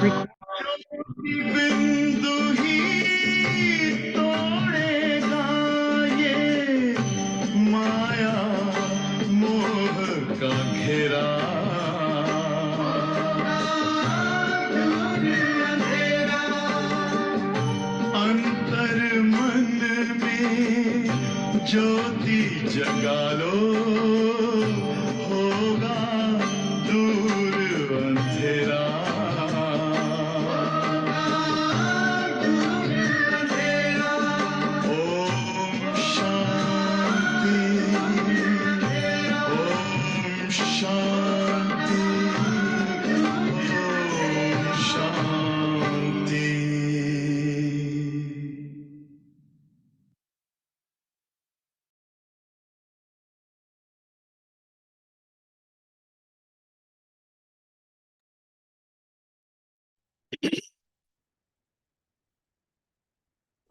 बिंदु ही तोड़ेगा ये माया मोह का घेरा। अंतर मन में ज्योति जगा लो, होगा दूर अंधेरा।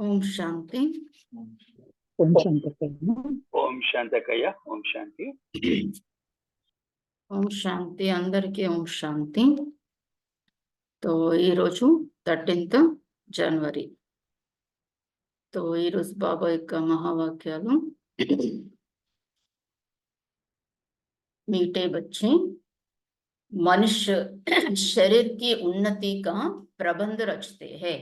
ओम शांति, ओम शांति, ओम शांति। ఓం శాంతి. ఓం శాంతి. ఓం శాంతకయ్య. ఓం శాంతి. ఓం శాంతి అందరికీ. ఓం శాంతి. తో ఈరోజు 13th జనవరి. तो ఈరోజు బాబా యొక్క మహావాక్యాలు. मीठे बच्चे, मनुष्य शरीर की उन्नति का प्रबंध रचते हैं.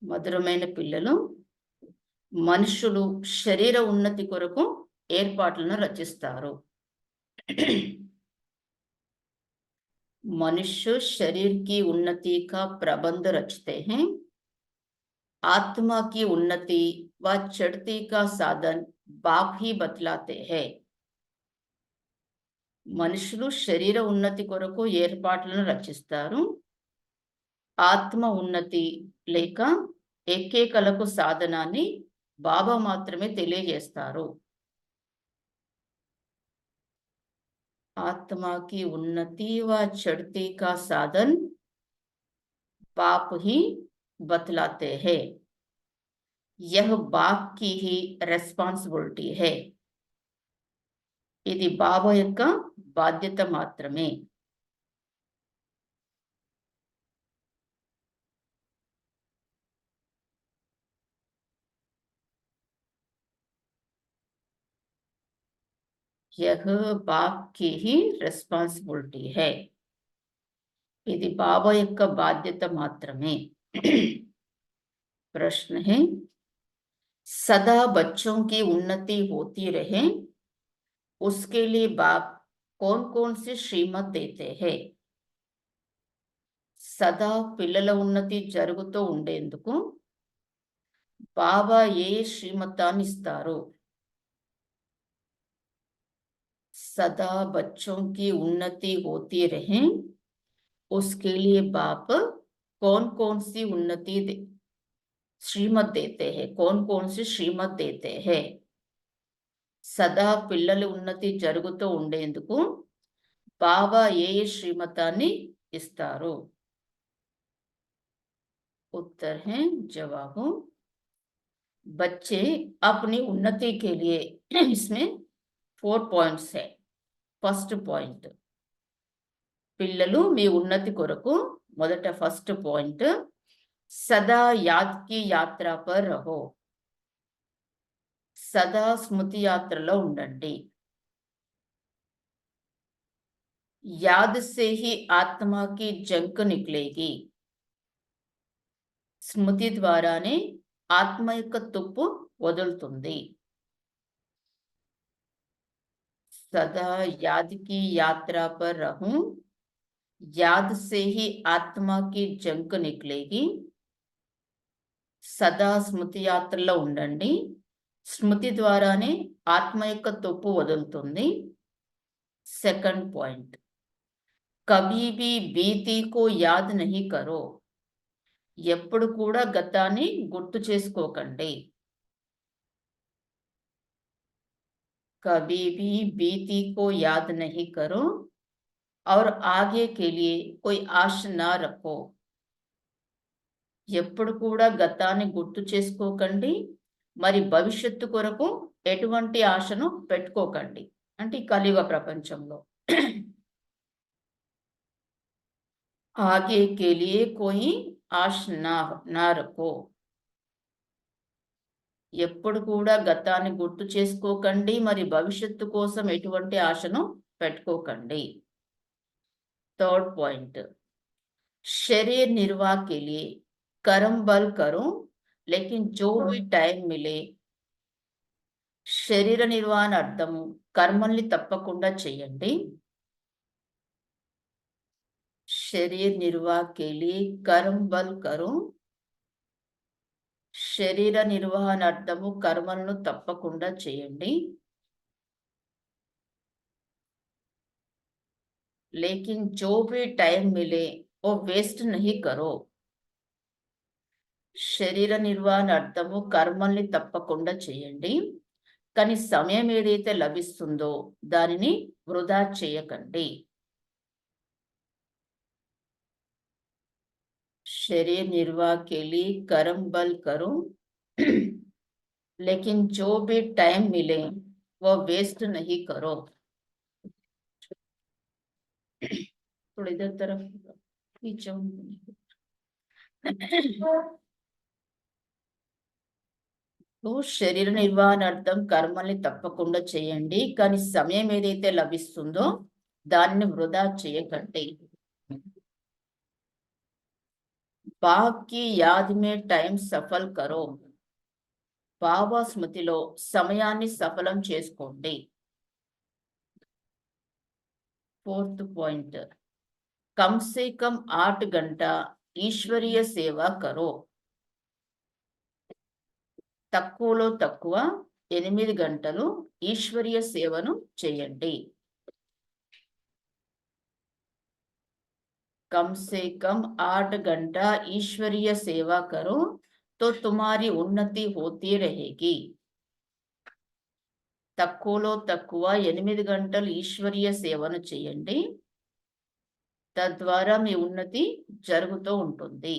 మధురమైన పిల్లలు, మనుషులు శరీర ఉన్నతి కొరకు ఏర్పాట్లను రచిస్తారు. मनुष्य शरीर की उन्नति का प्रबंध रचते हैं. आत्मा की उन्नति व चढ़ती का साधन बाप ही बतलाते हैं. మనుషులు శరీర ఉన్నతి కొరకు ఏర్పాట్లను రచిస్తారు. ఆత్మ ఉన్నతి లేక ఎక్కేకలకు సాధనాన్ని బాబా మాత్రమే తెలియజేస్తారు. आत्मा की उन्नति व चढ़ती का साधन बाप ही बतलाते हैं. यह बाप की ही రెస్పాన్సిబిలిటీ है. ఇది బాబా యొక్క బాధ్యత మాత్రమే. यह बाप की ही రెస్పాన్సిబిలిటీ है. ఇది బాబా యొక్క బాధ్యత మాత్రమే. प्रश्न है, सदा बच्चों की उन्नति होती रहे, उसके लिए बाप कौन कौन सी श्रीमत देते हैं? సదా పిల్లల ఉన్నతి జరుగుతూ ఉండేందుకు బాబా ఏ శ్రీమతాన్ని ఇస్తారు? सदा बच्चों की उन्नति होती रहे, उसके लिए बाप कौन कौन सी उन्नति श्रीमत देते हैं? कौन कौन सी श्रीमत देते हैं? సదా పిల్లల ఉన్నతి జరుగుతూ ఉండేందుకు బాబా ఏ శ్రీమతాన్ని ఇస్తారు? उत्तर है, जवाब बच्चे अपनी उन्नति के लिए इसमें 4 पॉइंट्स है. फर्स्ट पॉइंट, పిల్లలు మీ ఉన్నతి కొరకు మొదట ఫస్ట్ పాయింట్, సదా యాద్ కి యాత్ర పర్ రహో. సదా స్మృతి యాత్రలో ఉండండి. యాద్ సే హీ ఆత్మా కి జంక్ నిక్లేగి. స్మృతి ద్వారానే ఆత్మ యొక్క తుప్పు వదులుతుంది. सदा याद की यात्रा पर रहूं, याद से ही आत्मा की जंक निकलेगी. సదా స్మృతి యాత్రలో ఉండండి. స్మృతి ద్వారానే ఆత్మ యొక్క తుప్పు వదులుతుంది. సెకండ్ పాయింట్, కభీ భీ బీతీ కో యాద్ నహీ కరో. ఎప్పుడు కూడా గతాన్ని గుర్తు చేసుకోకండి. कभी भी बीती को याद नहीं करो और आगे के लिए कोई आश ना रखो. ఎప్పుడు కూడా గతాన్ని గుర్తు చేసుకోకండి, మరి భవిష్యత్తు కొరకు ఎటువంటి ఆశను పెట్టుకోకండి. అంటే కలియుగ ప్రపంచంలో आगे के लिए कोई ఆశ నా రఖో. ఎప్పుడు కూడా గతాన్ని గుర్తు చేసుకోకండి, మరి భవిష్యత్తు కోసం ఎటువంటి ఆశను పెట్టుకోకండి. థర్డ్ పాయింట్, शरीर निर्वाह के लिए कर्म बल करो, लेकिन जो भी टाइम मिले. శరీర నిర్వహణ అర్థము కర్మల్ని తప్పకుండా చేయండి. शरीर निर्वाह के लिए कर्म बल करो. శరీర నిర్వహణ అర్థము కర్మలను తప్పకుండా చేయండి. लेकिन जो भी टाइम मिले वो वेस्ट नहीं करो. శరీర నిర్వహణ అర్థము కర్మల్ని తప్పకుండా చేయండి, కానీ సమయం ఏదైతే లభిస్తుందో దానిని వృధా చేయకండి. शरीर निर्वाह के लिए कर्म बल करो, लेकिन जो भी टाइम मिले वो वेस्ट नहीं करो. थोड़ी इधर तरफ पीछे. శరీర నిర్వహణ అర్థం కర్మల్ని తప్పకుండా చేయండి, కానీ సమయం ఏదైతే లభిస్తుందో దాన్ని వృధా చేయకండి. బాకి యాద్ మే టైం సఫల్ కరో. బాబా స్మృతిలో సమయాన్ని సఫలం చేసుకోండి. फोर्थ पॉइंट, कम से कम 8 घंटा ఈశ్వరీయ సేవ కరో. తక్కువలో తక్కువ 8 గంటలు ఈశ్వరీయ సేవను చేయండి. कम से कम 8 घंटा ईश्वरीय सेवा करो तो तुम्हारी उन्नति होती रहेगी. తక్కువలో తక్కువ 8 గంటలు ఈశ్వరీయ సేవను చేయండి, తద్వారా మీ ఉన్నతి జరుగుతూ ఉంటుంది.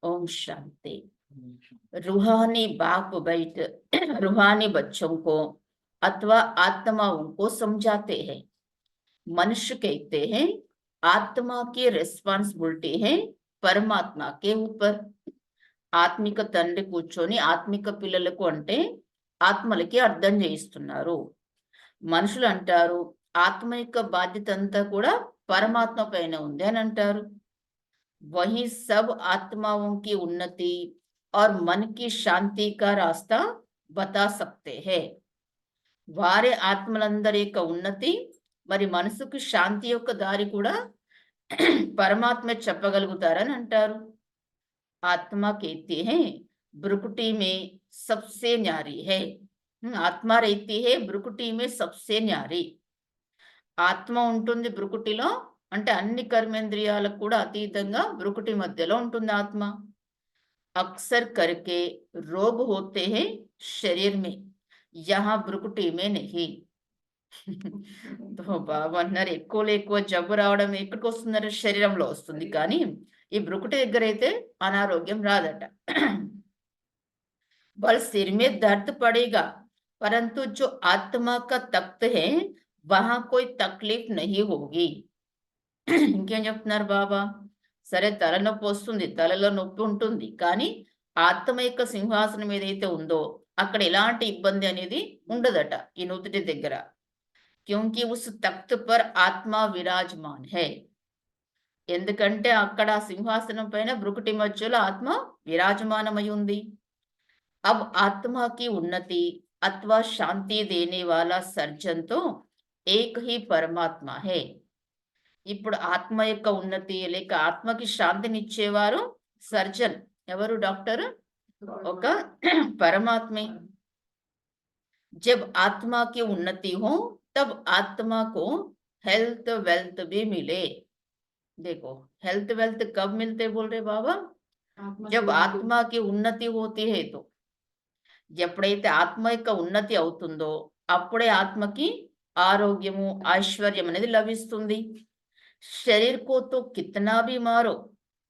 ओम शांति. रूहानी बाप बैठ रूहानी बच्चों को अथवा आत्माओं को समझाते हैं. मनुष्य कहते हैं आत्मा की రెస్పాన్సిబిలిటీ है పరమాత్మ के ऊपर. ఆత్మిక తండ్రి కూర్చొని ఆత్మిక పిల్లలకు అంటే ఆత్మలకి అర్థం చేయిస్తున్నారు. మనుషులు అంటారు ఆత్మ యొక్క బాధ్యత అంతా కూడా పరమాత్మ పైన ఉంది అని అంటారు. वही सब आत्माओं की उन्नति और मन की शांति का रास्ता बता सकते हैं. వారే ఆత్మలందరి యొక్క ఉన్నతి మరి మనసుకు శాంతి యొక్క దారి కూడా పరమాత్మ చెప్పగలుగుతారని అంటారు. आत्मा कहती है ब्रुकुटी में सबसे न्यारी है. ఆత్మ रहती है బ్రుకుటి में सबसे न्यारी. ఆత్మ ఉంటుంది బ్రుకుటిలో, అంటే అన్ని కర్మేంద్రియాలకు కూడా అతీతంగా బ్రుకుటి మధ్యలో ఉంటుంది ఆత్మ. అక్సర్ करके रोग होते हैं शरीर में, यहाँ బ్రుకుటి में नहीं. బాబా అన్నారు ఎక్కువలో ఎక్కువ జబ్బు రావడం ఎక్కడికి వస్తుందంటే శరీరంలో వస్తుంది, కానీ ఈ బ్రుకుటి దగ్గర అయితే అనారోగ్యం రాదట. बल सिर में दर्द पड़ेगा, परंतु जो आत्मा का तख्त है वहां कोई तकलीफ नहीं होगी. ఇంకేం చెప్తున్నారు బాబా, సరే తలనొప్పి వస్తుంది, తలలో నొప్పి ఉంటుంది, కానీ ఆత్మ యొక్క సింహాసనం ఏదైతే ఉందో అక్కడ ఎలాంటి ఇబ్బంది అనేది ఉండదట ఈ నుదుటి దగ్గర. క్యూంకి ఉస్ తఖ్త్ పర్ ఆత్మ విరాజమాన్ హై. ఎందుకంటే అక్కడ సింహాసనం పైన బ్రుకుటి మధ్యలో ఆత్మ విరాజమానమై ఉంది. अब आत्मा की उन्नति अथवा शांति देने वाला सर्जन तो एक ही परमात्मा है. ఇప్పుడు ఆత్మ యొక్క ఉన్నతి లేక ఆత్మకి శాంతినిచ్చేవారు సర్జన్ ఎవరు? డాక్టర్, ఒక పరమాత్మే. जब आत्मा की उन्नति हो तब आत्मा को हेल्थ वेल्थ भी मिले. देखो हेल्थ वेल्थ कब मिलते बोल रहे बाबा? जब आत्मा की उन्नति होती है तो. ఎప్పుడైతే ఆత్మ యొక్క ఉన్నతి అవుతుందో అప్పుడే ఆత్మకి ఆరోగ్యము ఐశ్వర్యం అనేది లభిస్తుంది. शरीर को तो कितना भी मारो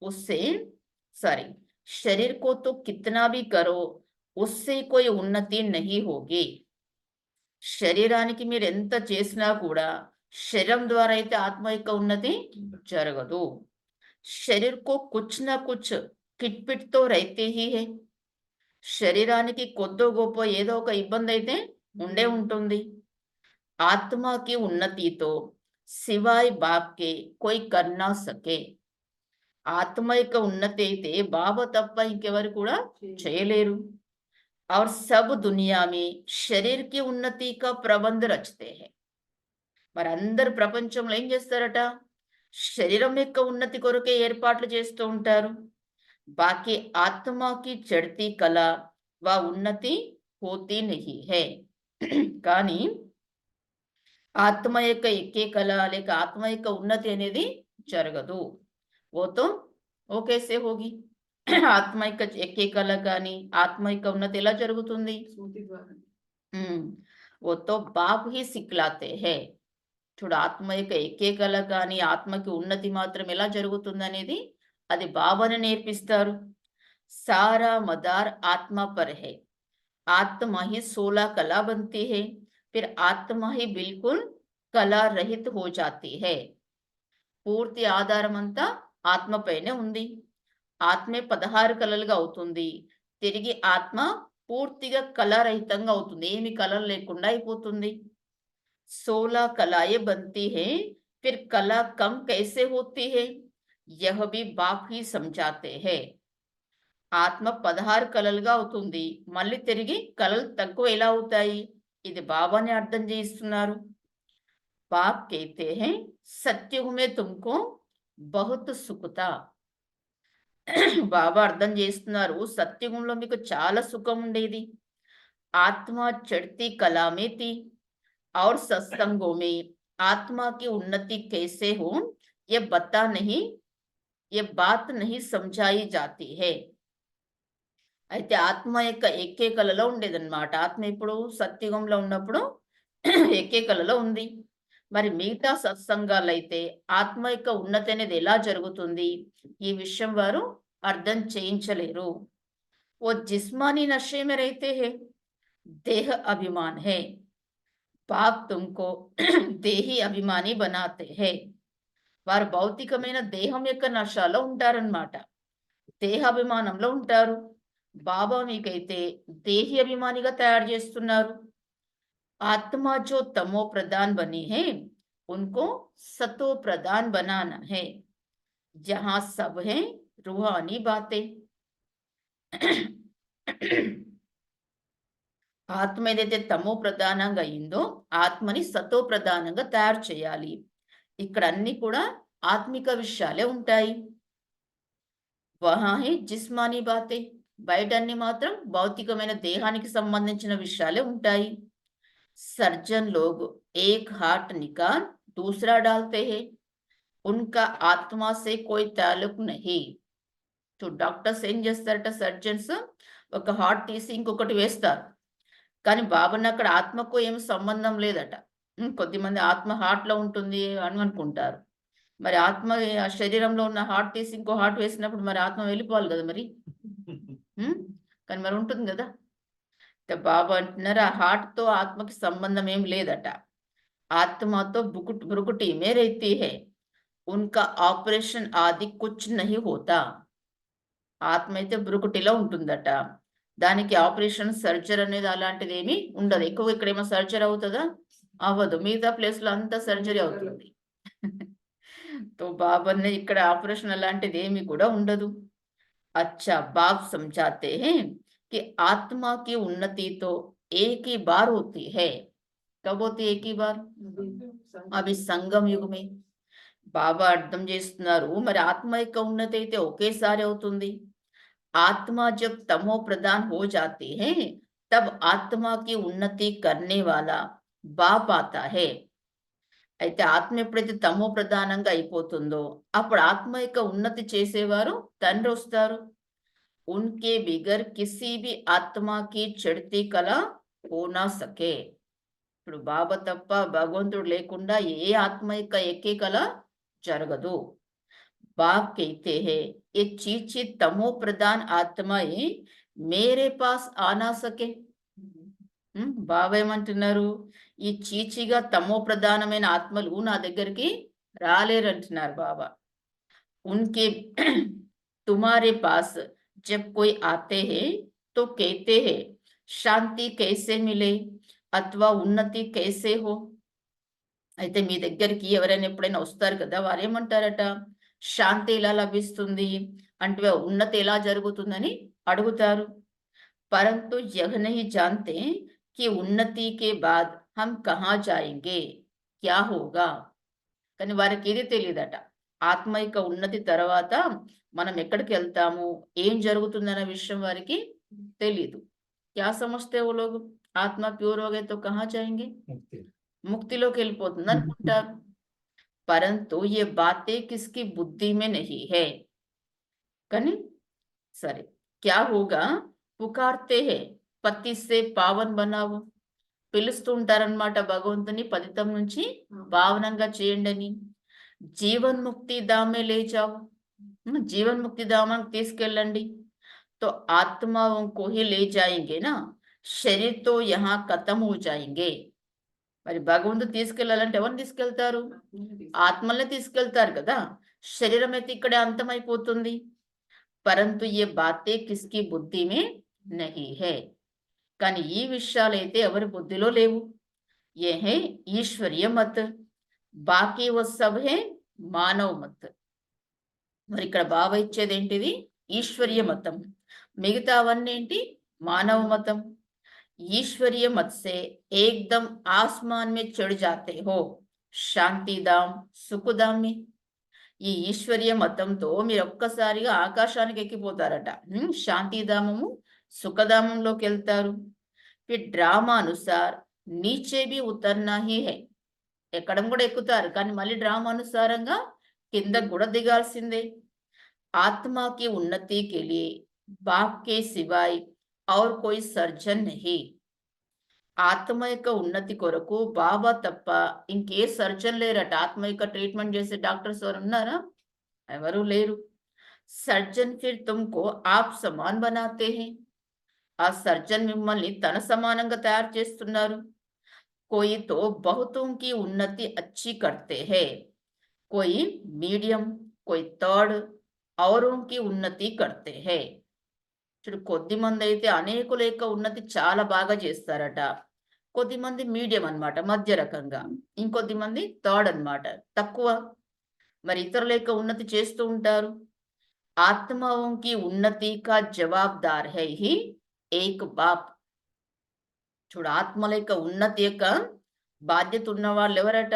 उससे शरीर को तो कितना भी करो उससे कोई उन्नति नहीं होगी. శరీరానికి మీరు ఎంత చేసినా కూడా శరీరం ద్వారా అయితే ఆత్మ యొక్క ఉన్నతి జరగదు. శరీర్ కో కుచ్ నా కుచ్ కిట్పిట్ తో రైతే హీ హై. శరీరానికి కొద్దో గొప్ప ఏదో ఒక ఇబ్బంది అయితే ఉండే ఉంటుంది. ఆత్మకి ఉన్నతితో సివాయ్ బాప్కే కోయి కర్నా సకే. ఆత్మ యొక్క ఉన్నతి అయితే బాబా తప్ప ఇంకెవరు కూడా చేయలేరు. और सब दुनिया में शरीर की उन्नति का प्रबंध रचते हैं. మరి అందరు ప్రపంచంలో ఏం చేస్తారట, శరీరం యొక్క ఉన్నతి కొరకే ఏర్పాట్లు చేస్తూ ఉంటారు. బాకీ ఆత్మకి చढ़ती కళ వా ఉన్నతి హోతీ నహీ హై. కానీ ఆత్మ యొక్క ఎక్కే కళ లేక ఆత్మ యొక్క ఉన్నతి అనేది జరగదు. ఓతో ఓకేసే హోగి. ఆత్మ యొక్క ఎక్కే కళ కానీ ఆత్మ యొక్క ఉన్నతి ఎలా జరుగుతుంది? वो तो बाप ही सिखलाते हैं. చూడు, ఆత్మ యొక్క ఎక్కే కళ కానీ ఆత్మకి ఉన్నతి మాత్రం ఎలా జరుగుతుంది అనేది అది బాబానే నేర్పిస్తారు. सारा मदार आत्मा पर है. आत्मा ही 16 कला बनती है. फिर आत्मा ही बिल्कुल कला रहित हो जाती है. పూర్తి ఆధారం అంతా ఆత్మపైనే ఉంది. ఆత్మే 16 కళలుగా అవుతుంది. తిరిగి ఆత్మ పూర్తిగా కళారహితంగా అవుతుంది. ఏమి కళలు లేకుండా అయిపోతుంది. 16 कलाएं बनती है. फिर कला कम कैसे होती है, यह भी बाप ही समझाते हैं. ఆత్మ 16 కళలుగా అవుతుంది. మళ్ళీ తిరిగి కళలు తక్కువ ఎలా అవుతాయి, ఇది బాబానే అర్థం చేయిస్తున్నారు. బాప్ कहते हैं सत्युग में तुमको बहुत सुख था. బాబా అర్థం చేస్తున్నారు, సత్యుగంలో మీకు చాలా సుఖం ఉండేది. ఆత్మ చढ़ती कला में थी और सत्संगों में आत्मा की उन्नति कैसे हो ये बात नहीं समझाई जाती है. అయితే ఆత్మ యొక్క ఎక్కే కళలో ఉండేదన్నమాట. ఆత్మ ఇప్పుడు సత్యుగంలో ఉన్నప్పుడు ఎక్కే కళలో ఉంది. మరి మిగతా సత్సంగాలు అయితే ఆత్మ యొక్క ఉన్నతి అనేది ఎలా జరుగుతుంది, ఈ విషయం వారు అర్థం చేయించలేరు. ఓ జిస్మానీ నషే మే रहते हैं, देह अभिमान है. बाप तुमको దేహి అభిమాని बनाते हैं. వారు భౌతికమైన దేహం యొక్క నషాలో ఉంటారన్నమాట. దేహాభిమానంలో ఉంటారు. బాబా మీకైతే దేహి అభిమానిగా తయారు చేస్తున్నారు. आत्मा जो तमो प्रधान बनी है उनको सतो प्रधान बनाना है. जहां सब है रूहानी बातें. ఆత్మ ఏదైతే తమో ప్రధానంగా అయిందో ఆత్మని సతో ప్రధానంగా తయారు చేయాలి. ఇక్కడ అన్ని కూడా ఆత్మిక విషయాలే ఉంటాయి. వహా హై జిస్మానీ బాతే. బయట అన్ని మాత్రం భౌతికమైన దేహానికి సంబంధించిన విషయాలే ఉంటాయి. सर्जन लोग एक हार्ट निकाल दूसरा डालते हैं. उनका आत्मा से कोई ताल्लुक नहीं. तो డాక్టర్స్ ఏం చేస్తారట, సర్జన్స్ ఒక హార్ట్ తీసి ఇంకొకటి వేస్తారు. కానీ బాబాని అక్కడ ఆత్మకు ఏమి సంబంధం లేదట. కొద్దిమంది ఆత్మ హార్ట్ లో ఉంటుంది అని అనుకుంటారు. మరి ఆత్మ ఆ శరీరంలో ఉన్న హార్ట్ తీసి ఇంకో హార్ట్ వేసినప్పుడు మరి ఆత్మ వెళ్ళిపోవాలి కదా మరి. కానీ మరి ఉంటుంది కదా. బాబా అంటున్నారు ఆ హార్ట్ తో ఆత్మకి సంబంధం ఏం లేదట. ఆత్మతో భ్రుకుటి మే रहती है. उनका ऑपरेशन आदि कुछ नहीं होता. ఆత్మ అయితే భ్రుకుటిలో ఉంటుందట. దానికి ఆపరేషన్ సర్జరీ అనేది అలాంటిది ఏమి ఉండదు. ఎక్కువ ఇక్కడ ఏమో సర్జరీ అవుతుందా, అవ్వదు. మిగతా ప్లేస్ లో అంతా సర్జరీ అవుతుంది. తో బాబా ने ఇక్కడ ఆపరేషన్ అలాంటిది ఏమి కూడా ఉండదు. अच्छा बाप समझाते हैं कि आत्मा की उन्नति तो एक ही बार होती है. कब होती है एक ही बार? अभी संगम युग में. బాబా అర్థం చేస్తున్నారు మరి ఆత్మ యొక్క ఉన్నతి అయితే ఒకేసారి అవుతుంది. आत्मा जब तमो प्रधान हो जाती है तब आत्मा की उन्नति करने वाला बाप आता है. అయితే ఆత్మ ఎప్పుడైతే తమో ప్రధానంగా అయిపోతుందో అప్పుడు ఆత్మ యొక్క ఉన్నతి చేసేవారు తండ్రి వస్తారు. उनके बिगर किसी भी आत्मा की चढ़ती कला हो ना सके. ఇప్పుడు బాబా తప్ప భగవంతుడు లేకుండా ఏ ఆత్మ యొక్క ఎక్కే కళ జరగదు. बाप कहते हैं ये चीची तमो प्रधान आत्माएं मेरे पास आ ना सके. బాబా ఏమంటున్నారు? ఈ చీచీగా తమో ప్రధానమైన ఆత్మలు నా దగ్గరికి రాలేరంటున్నారు బాబా. उनके तुम्हारे पास जब कोई आते हैं तो कहते हैं శాంతి कैसे मिले అథవా ఉన్నతి कैसे हो. అయితే మీ దగ్గరికి ఎవరైనా ఎప్పుడైనా వస్తారు కదా, వారు ఏమంటారట? శాంతి ఎలా లభిస్తుంది అంటే ఉన్నతి ఎలా జరుగుతుందని అడుగుతారు. परंतु यह नहीं जानते कि उन्नति के बाद हम कहाँ जाएंगे, क्या होगा. కానీ వారికి ఏది తెలియదట. ఆత్మ యొక్క ఉన్నతి తర్వాత మనం ఎక్కడికి వెళ్తాము, ఏం జరుగుతుందన్న విషయం వారికి తెలీదు. క్యా సమస్తే ఓ లోగ్ ఆత్మ ప్యూర్ హో గయే తో కహా జాయేంగే, ముక్తిలోకి వెళ్ళిపోతుంది అనుకుంటారు. పరంతు ये बातें किसकी बुद्धि में नहीं है. కానీ సరే క్యా హోగా, పుకార్తే హే పతి సే పావన్ బనావో, పిలుస్తూ ఉంటారనమాట భగవంతుని పతితం నుంచి పావనంగా చేయండి అని. జీవన్ ముక్తి దామే లే జాओ, జీవన్ ముక్తి ధామానికి తీసుకెళ్ళండి. तो आत्माओं को ही ले जाएंगे ना, शरीर तो यहाँ खत्म हो जाएंगे. మరి భగవంతుడు తీసుకెళ్ళాలంటే ఎవరిని తీసుకెళ్తారు? ఆత్మల్ని తీసుకెళ్తారు కదా. శరీరం అయితే ఇక్కడే అంతమైపోతుంది. పరంతు ఏ బాతే కిస్కి బుద్ధి మే నహీ హై. కానీ ఈ విషయాలైతే ఎవరి బుద్ధిలో లేవు. ఏ హై ఈశ్వరీయ మత్, బాకీ వ సబ్ హై మానవ మత్. మరి ఇక్కడ బాబా ఇచ్చేది ఏంటిది? ఈశ్వరీయ మతం. మిగతావన్నీ ఏంటి? మానవ మతం. ఈశ్వరీయ మత్ సే ఏకదం ఆస్మాన్ మే చढ़ जाते हो, శాంతిధామ్ సుఖధామ్ మే. ఈ ఈశ్వరీయ మతంతో మీరు ఒక్కసారిగా ఆకాశానికి ఎక్కిపోతారట. శాంతిధామము సుఖధామంలోకి వెళ్తారు. Phir drama అనుసార్ niche Bhi ఉతర్నా he high. ఎక్కడం కూడా ఎక్కుతారు, కానీ మళ్ళీ డ్రామా అనుసారంగా కింద కూడా దిగాల్సిందే. ఆత్మా కి ఉన్నతి కే లియే బాప్ కే సివాయ్ ఔర్ కోయి సర్జన్ నహీ. ఆత్మ యొక్క ఉన్నతి కొరకు బాబా తప్ప ఇంకే సర్జన్ లేరట. ఆత్మ యొక్క ట్రీట్మెంట్ చేసే డాక్టర్స్ ఎవరు ఉన్నారా? ఎవరు లేరు. సర్జన్ ఫిర్ తుమ్కో ఆప్ సమాన్ బనాతే హై. ఆ సర్జన్ మిమ్మల్ని తన సమానంగా తయారు చేస్తున్నారు. कोई तो बहुतों की उन्नति अच्छी करते हैं, कोई मीडियम, कोई थर्ड, औरों की ఉన్నతి करते हैं. చూడు, కొద్ది మంది అయితే అనేకుల యొక్క ఉన్నతి చాలా బాగా చేస్తారట. కొద్ది మంది మీడియం అన్నమాట, మధ్య రకంగా. ఇంకొద్ది మంది థర్డ్ అన్నమాట, తక్కువ. మరి ఇతరుల యొక్క ఉన్నతి చేస్తూ ఉంటారు. ఆత్మాओं की उन्नति का जवाबदार है ही एक बाप. చూడు, ఆత్మల యొక్క ఉన్నతి యొక్క బాధ్యత ఉన్న వాళ్ళు ఎవరట?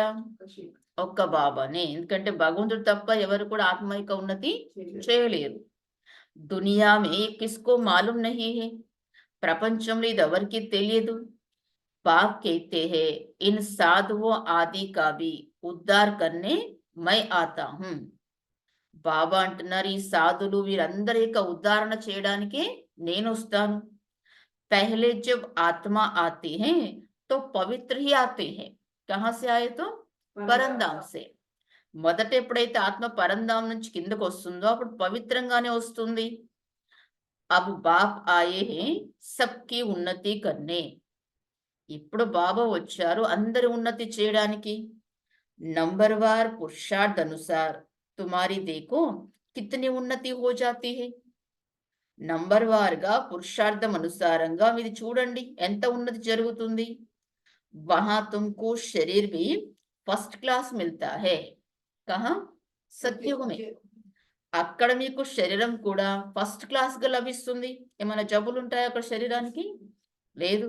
ఒక్క బాబానే. ఎందుకంటే భగవంతుడు తప్ప ఎవరు కూడా ఆత్మ యొక్క ఉన్నతి చేయలేరు. దునియా మే కిస్కో మాలూమ్ నహీ హై. ప్రపంచంలో ఇది ఎవరికి తెలియదు. బాప్ कहते हैं इन साधुओं आदि का भी उद्धार करने मैं आता हूं. బాబా అంటున్నారు, ఈ సాధులు వీరందరి యొక్క ఉద్ధారణ చేయడానికి నేను వస్తాను. पहले जब आत्मा आती है तो पवित्र ही आते हैं. कहां से आए तो? పరంధాం से. మొదట ఎప్పుడైతే ఆత్మ పరంధాం నుంచి కిందకు వస్తుందో అప్పుడు పవిత్రంగానే వస్తుంది. అబ్ బాప్ ఆయే హే సబ్కి ఉన్నతి కర్నే. ఇప్పుడు బాబా వచ్చారు అందరి ఉన్నతి చేయడానికి. నంబర్ వార్ పురుషార్థ అనుసార్ తుమారీ దేఖో కితనీ ఉన్నతి హో జాతీ హై. నంబర్ వారుగా పురుషార్థం అనుసారంగా మీది చూడండి ఎంత ఉన్నతి జరుగుతుంది. వహా తుమ్కో శరీర్ భీ ఫస్ట్ క్లాస్ మిల్తా హై. కహా? సత్యుగ మే. అక్కడ మీకు శరీరం కూడా ఫస్ట్ క్లాస్ గా లభిస్తుంది. ఏమైనా జబ్బులు ఉంటాయా అక్కడ శరీరానికి? లేదు.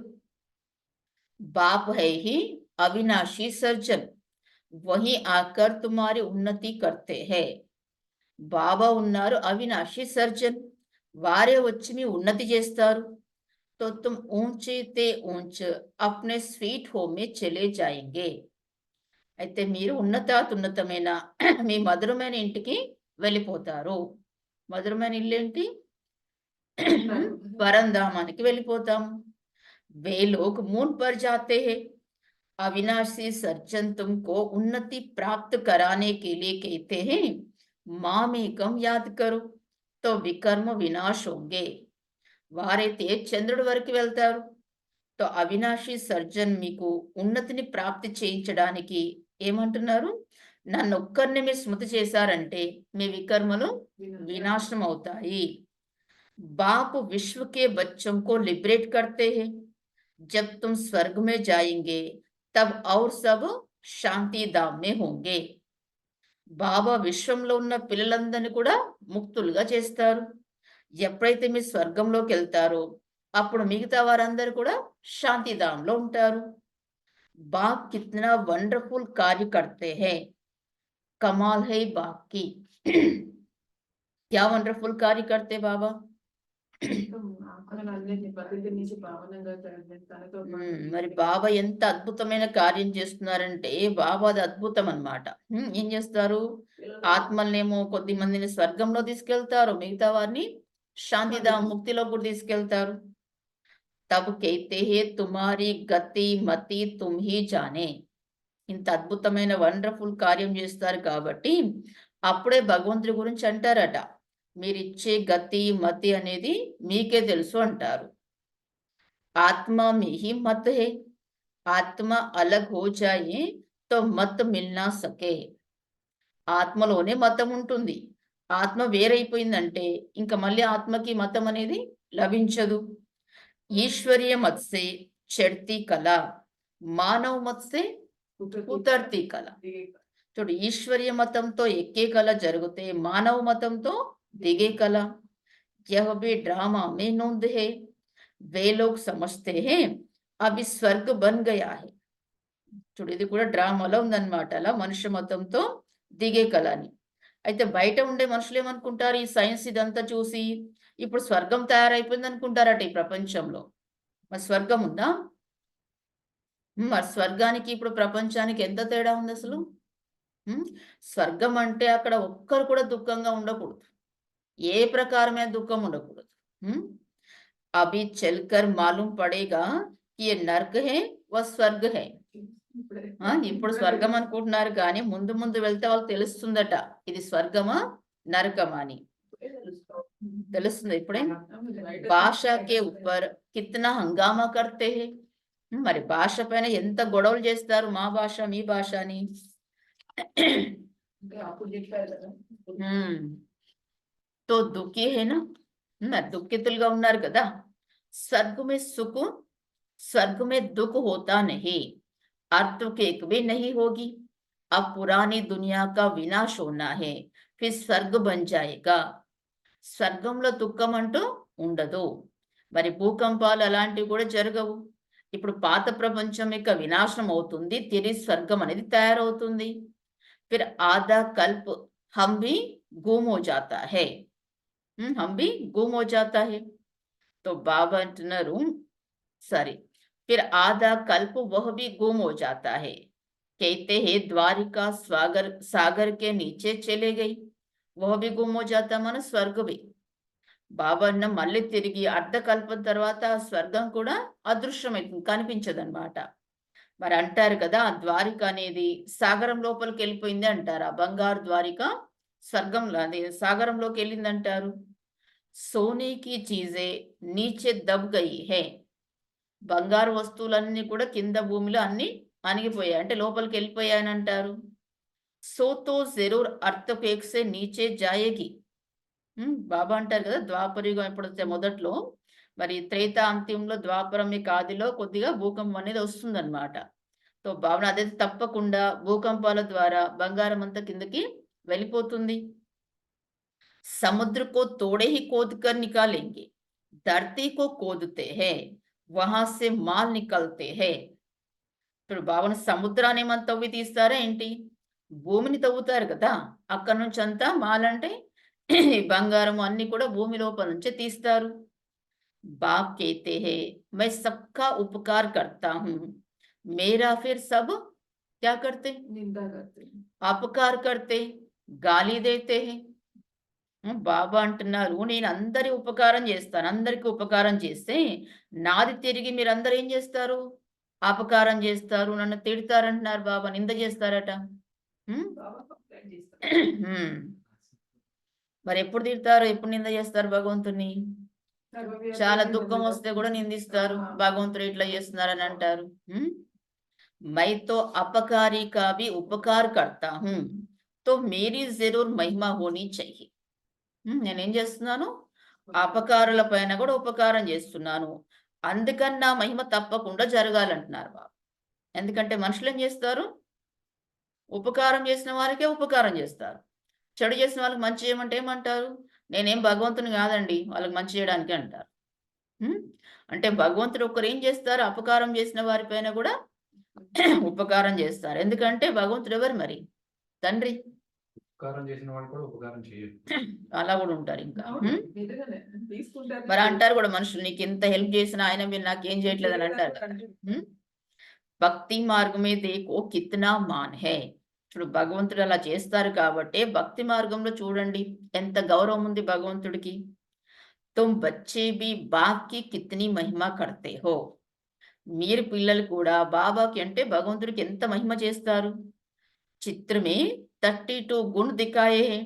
బాప్ high he అవినాశీ surgeon, Wahan ochre తుమారి Unnati కర్తే high. బాబా ఉన్నారు అవినాశీ సర్జన్, వారే వచ్చి మీ ఉన్నతి చేస్తారు. तो तुम ऊंचे ते ऊंच अपने स्वीट होम में चले जाएंगे. అయితే మీరు ఉన్నతమైన మీ మధురమైన ఇంటికి వెళ్ళిపోతారు. మధురమైన ఇల్లు ఏంటి? పరంధామానికి వెళ్ళిపోతాము. वे लोग मून पर जाते हैं. अविनाशी सर्जन तुमको उन्नति प्राप्त कराने के लिए कहते हैं मामेकम याद करो तो विकर्म विनाश होंगे. వారైతే చంద్రుడి వరకు వెళ్తారు. తో అవినాశి సర్జన్ మీకు ఉన్నతిని ప్రాప్తి చేయించడానికి ఏమంటున్నారు? నన్ను ఒక్కరిని మీరు స్మృతి చేశారంటే మీ వికర్మలు వినాశనం అవుతాయి. बाप विश्व के बच्चों को लिबरेट करते हैं. जब तुम स्वर्ग में जाएंगे तब और सब శాంతి ధామ్ మే హోంగే. బాబా విశ్వంలో ఉన్న పిల్లలందరినీ కూడా ముక్తులుగా చేస్తారు. ఎప్పుడైతే మీరు స్వర్గంలోకి వెళ్తారో అప్పుడు మిగతా వారందరూ కూడా శాంతిధాంలో ఉంటారు. బాప్ కిత్నా వండర్ఫుల్ కార్య కర్తే హై, కమాల్ హై బాప్ కి. క్యా వండర్ఫుల్ కార్య కర్తే బాబా? మరి బాబా ఎంత అద్భుతమైన కార్యం చేస్తున్నారంటే బాబా అది అద్భుతం అన్నమాట. ఏం చేస్తారు? ఆత్మల్నేమో కొద్ది మందిని స్వర్గంలో తీసుకెళ్తారు, మిగతా వారిని శాంతిధామ్ ముక్తిలో కూడా తీసుకెళ్తారు. తబ్ కైతే హే తుమారి గతి మతి తుమ్ హీ జానే. ఇంత అద్భుతమైన వండర్ఫుల్ కార్యం చేస్తారు కాబట్టి అప్పుడే భగవంతుడి గురించి అంటారట, మీరిచ్చే గతి మతి అనేది మీకే తెలుసు అంటారు. ఆత్మ మీ హీ మత్ హే, ఆత్మ అలగ్ హో జాయే తో మత్ మిల్నా సకే. ఆత్మలోనే మతం ఉంటుంది. ఆత్మ వేరైపోయిందంటే ఇంకా మళ్ళీ ఆత్మకి మతం అనేది లభించదు. ఈశ్వరీయ మత్సే చడ్తి కళ, మానవ మత్సే ఉతర్తి కళ. చూడు, ఈశ్వరీయ మతంతో ఎక్కే కళ జరిగితే మానవ మతంతో దిగే కళ. यह भी ड्रामा में नोंद है, वे लोग समझते हैं अभी स्वर्ग बन गया है. చూడు, ఇది కూడా డ్రామాలో ఉందన్నమాట. అలా మనుష్య మతంతో దిగే కళ అని. అయితే బయట ఉండే మనుషులు ఏమనుకుంటారు? ఈ సైన్స్ ఇదంతా చూసి ఇప్పుడు స్వర్గం తయారైపోయింది అనుకుంటారట ఈ ప్రపంచంలో. మరి స్వర్గం ఉందా? మరి స్వర్గానికి ఇప్పుడు ప్రపంచానికి ఎంత తేడా ఉంది అసలు? స్వర్గం అంటే అక్కడ ఒక్కరు కూడా దుఃఖంగా ఉండకూడదు, ఏ ప్రకారమైన దుఃఖం ఉండకూడదు. అభి చల్కర్ మాలూం పడేగా ఈ నర్క్ హే వ స్వర్గ హే. ఇప్పుడు స్వర్గం అనుకుంటున్నారు కానీ ముందు ముందు వెళ్తే వాళ్ళకి తెలుస్తుందట ఇది స్వర్గమా నరకమా అని. తెలుస్తుంది ఇప్పుడే. భాషకే ఉప్పర్ కిత్నా హంగామా కర్తే హే. మరి భాష పైన ఎంత గొడవలు చేస్తారు, మా భాష మీ భాష అని. తో దుఃఖీ హేనా, మరి దుఃఖితులుగా ఉన్నారు కదా. స్వర్గ మే సుఖ స్వర్గ మే దుఃఖ హోతా నహీ, अर्थ केक भी नहीं होगी. अब पुरानी दुनिया का विनाश होना है, फिर स्वर्ग बन जाएगा. స్వర్గంలో దుఃఖం అంటూ ఉండదు, మరి భూకంపాలు అలాంటివి కూడా జరగవు. ఇప్పుడు పాత ప్రపంచం యొక్క వినాశనం అవుతుంది, తిరిగి స్వర్గం అనేది తయారవుతుంది. ఫిర్ ఆదా కల్ప్ హమ్ భీ గుమ్ హో జాతా హై, హమ్ భీ గుమ్ హో జాతా హై. తో బాబా అంటున్నారు సరే, फिर आधा कल्प वह भी गुम हो जाता है. कहते हैं द्वारिका सागर के नीचे चले गई, वह भी गुम हो जाता. मन स्वर्ग भी బాబా అన్న మళ్ళీ తిరిగి అర్ధకల్పం తర్వాత స్వర్గం కూడా అదృశ్యమైతుంది, కనిపించదన్నమాట. మరి అంటారు కదా, ఆ ద్వారిక అనేది సాగరం లోపలికి వెళ్ళిపోయింది అంటారు. ఆ బంగారు ద్వారిక స్వర్గంలో అది సాగరంలోకి వెళ్ళింది అంటారు. సోనేకి చీజే నీచే దబ్ గయి హే. బంగారు వస్తువులన్నీ కూడా కింద భూమిలో అన్ని అణిగిపోయాయి, అంటే లోపలికి వెళ్ళిపోయాయని అంటారు. సోతో జరూర్ అర్థపేక్షే నీచే జాయేగి. బాబా అంటారు కదా, ద్వాపరయుగం ఎప్పుడైతే మొదట్లో మరి త్రేతా అంత్యంలో ద్వాపరం యొక్క ఆదిలో కొద్దిగా భూకంపం అనేది వస్తుందన్నమాట. తో బాబా అదే తప్పకుండా భూకంపాల ద్వారా బంగారం అంతా కిందకి వెళ్ళిపోతుంది. సముద్ర కో తోడే హి కోద్ కర్ నికాలేంగే, ధర్తీ కో కోదుతే హే వహాసే మాల్ నికల్తే హే. ఇప్పుడు బాబుని సముద్రాన్ని ఏమన్నా తవ్వి తీస్తారా ఏంటి? భూమిని తవ్వుతారు కదా, అక్కడ నుంచి అంతా మాల్ అంటే బంగారం అన్ని కూడా భూమి లోపల నుంచే తీస్తారు. బాప్ कहते हैं मैं सबका उपकार करता हूँ, मेरा फिर सब क्या करते, निंदा करते, अपकार करते, गाली देते हैं. బాబా అంటున్నారు, నేను అందరి ఉపకారం చేస్తాను, అందరికి ఉపకారం చేస్తే నాది తిరిగి మీరందరూ ఏం చేస్తారు? అపకారం చేస్తారు, నన్ను తిడతారంటున్నారు. బాబా నింద చేస్తారట. మరి ఎప్పుడు తిడతారు, ఎప్పుడు నింద చేస్తారు భగవంతుని? చాలా దుఃఖం వస్తే కూడా నిందిస్తారు, భగవంతుడు ఇట్లా చేస్తున్నారని అంటారు. मैं तो अपकारी का भी उपकार करता हूँ तो मेरी जरूर महिमा होनी चाहिए. నేనేం చేస్తున్నాను, అపకారుల పైన కూడా ఉపకారం చేస్తున్నాను, అందుకని నా మహిమ తప్పకుండా జరగాలంటున్నారు బాబు. ఎందుకంటే మనుషులు ఏం చేస్తారు, ఉపకారం చేసిన వారికే ఉపకారం చేస్తారు, చెడు చేసిన వాళ్ళకి మంచి చేయమంటే ఏమంటారు, నేనేం భగవంతుని కాదండి వాళ్ళకి మంచి చేయడానికి అంటారు. అంటే భగవంతుడు ఒక్కరు ఏం చేస్తారు, అపకారం చేసిన వారిపైన కూడా ఉపకారం చేస్తారు. ఎందుకంటే భగవంతుడు ఎవరు మరి, తండ్రి. ఉపకారం చేసిన వాడు కూడా ఉపకారం చేయరు, అలా కూడా ఉంటారు ఇంకా. మరి అంటారు కూడా మనుషులు, నీకు ఎంత హెల్ప్ చేసినా ఆయన మీరు నాకేం చేయట్లేదు అని అంటారు కదా. భక్తి మార్గమే దేకో కిత్నా మాన్ హే. ఇప్పుడు భగవంతుడు అలా చేస్తారు కాబట్టి భక్తి మార్గంలో చూడండి ఎంత గౌరవం ఉంది భగవంతుడికి. తుమ్ బచ్చే బి బాప్కి కిత్నీ మహిమ కర్తే హో. మీరు పిల్లలు కూడా బాబాకి అంటే భగవంతుడికి ఎంత మహిమ చేస్తారు. చిత్రమే 32 गुण दिखाए हैं,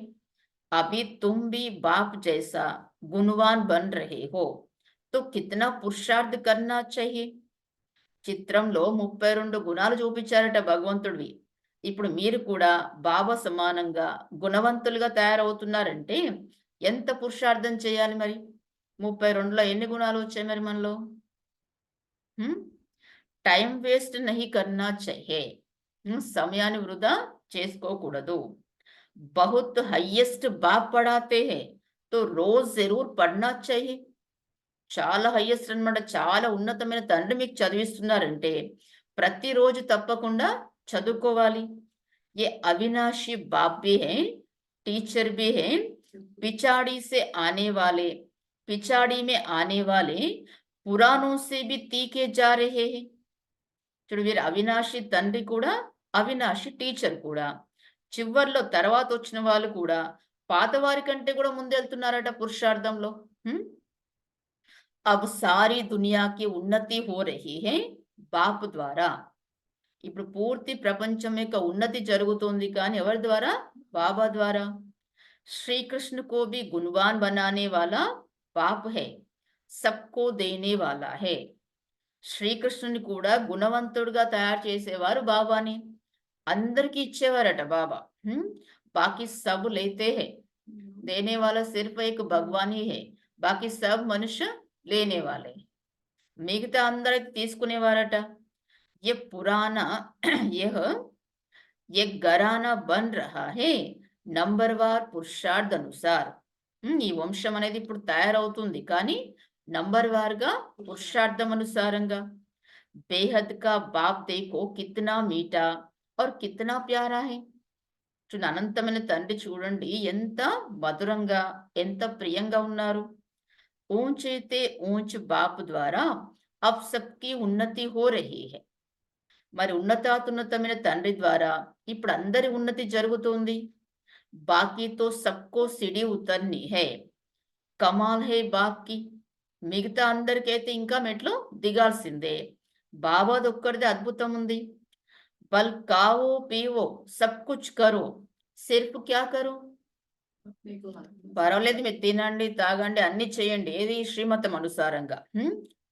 अभी तुम भी बाप जैसा गुणवान बन रहे हो तो कितना पुरुषार्थ करना चाहिए. చిత్రంలో 32 గుణాలు చూపించారట భగవంతుడివి. ఇప్పుడు మీరు కూడా బాబా సమానంగా గుణవంతులుగా తయారవుతున్నారంటే ఎంత పురుషార్థం చేయాలి మరి. 32లో ఎన్ని గుణాలు వచ్చాయి మరి మనలో. టైం వేస్ట్ నహీ కర్నా చాహియే. సమయాన్ని వృధా చేసుకోకూడదు. बहुत हाईएस्ट बाप पढ़ाते हैं तो रोज जरूर पढ़ना चाहिए. చాలా హైయెస్ట్ అన్నమాట, చాలా ఉన్నతమైన తండ్రి మీకు చదివిస్తున్నారంటే ప్రతిరోజు తప్పకుండా చదువుకోవాలి. ये अविनाशी बाप भी हैं, टीचर भी हैं, पिछाड़ी से आने वाले, पिछाड़ी में आने वाले पुरानों से भी तीखे जा रहे हैं. చూడు వీరు అవినాశి తండ్రి కూడా అవినాశి టీచర్ కూడా, చివర్లో తర్వాత వచ్చిన వాళ్ళు కూడా పాతవారి కంటే కూడా ముందెళ్తున్నారట పురుషార్థంలో. अब सारी दुनिया की उन्नति हो रही है బాపు ద్వారా. ఇప్పుడు పూర్తి ప్రపంచం యొక్క ఉన్నతి జరుగుతుంది కానీ ఎవరి ద్వారా, బాబా ద్వారా. శ్రీకృష్ణ को भी गुणवान बनाने वाला बाप है, सबको देने वाला है. శ్రీకృష్ణుని కూడా గుణవంతుడిగా తయారు చేసేవారు బాబాని, అందరికీ ఇచ్చేవారట బాబా. బాకీ సబ్ లేతే హే, దేనే వాలా సిర్ఫ్ ఏక్ భగవాన్ హీ హే, బాకీ సబ్ మనుష్య లేనే వాలే. మిగతా అందరికి తీసుకునేవారట. ये पुराना यह घराना बन रहा है నంబర్వార్ పురుషార్థ అనుసార్. ఈ వంశం అనేది ఇప్పుడు తయారవుతుంది కానీ నంబర్ వార్గా పురుషార్థం అనుసారంగా. బేహద్ కా బాప్ దేఖో కిత్నా మీఠా और कितना प्यारा है. చూడండి అనంతమైన తండ్రి చూడండి ఎంత మధురంగా ఎంత ప్రియంగా ఉన్నారు. ఊంచైతే ఊంచ్ బాప్ ద్వారా అబ్ సబ్కి ఉన్నతి హో రహీ హై. మరి ఉన్నతాతున్నతమైన తండ్రి ద్వారా ఇప్పుడు అందరి ఉన్నతి జరుగుతుంది. బాకీతో సబ్కో సిడి ఉతర్ని హై, కమాల్ హై బాప్కి. మిగతా అందరికైతే ఇంకా మెట్లు దిగాల్సిందే, బాబాది ఒక్కడిదే అద్భుతం ఉంది. బల్ కావో పీవో సబ్ కుచ్ కరో, సిర్ఫ్ క్యా కరో. పర్వాలేదు మీరు తినండి తాగండి అన్ని చేయండి, ఏది శ్రీమతం అనుసారంగా.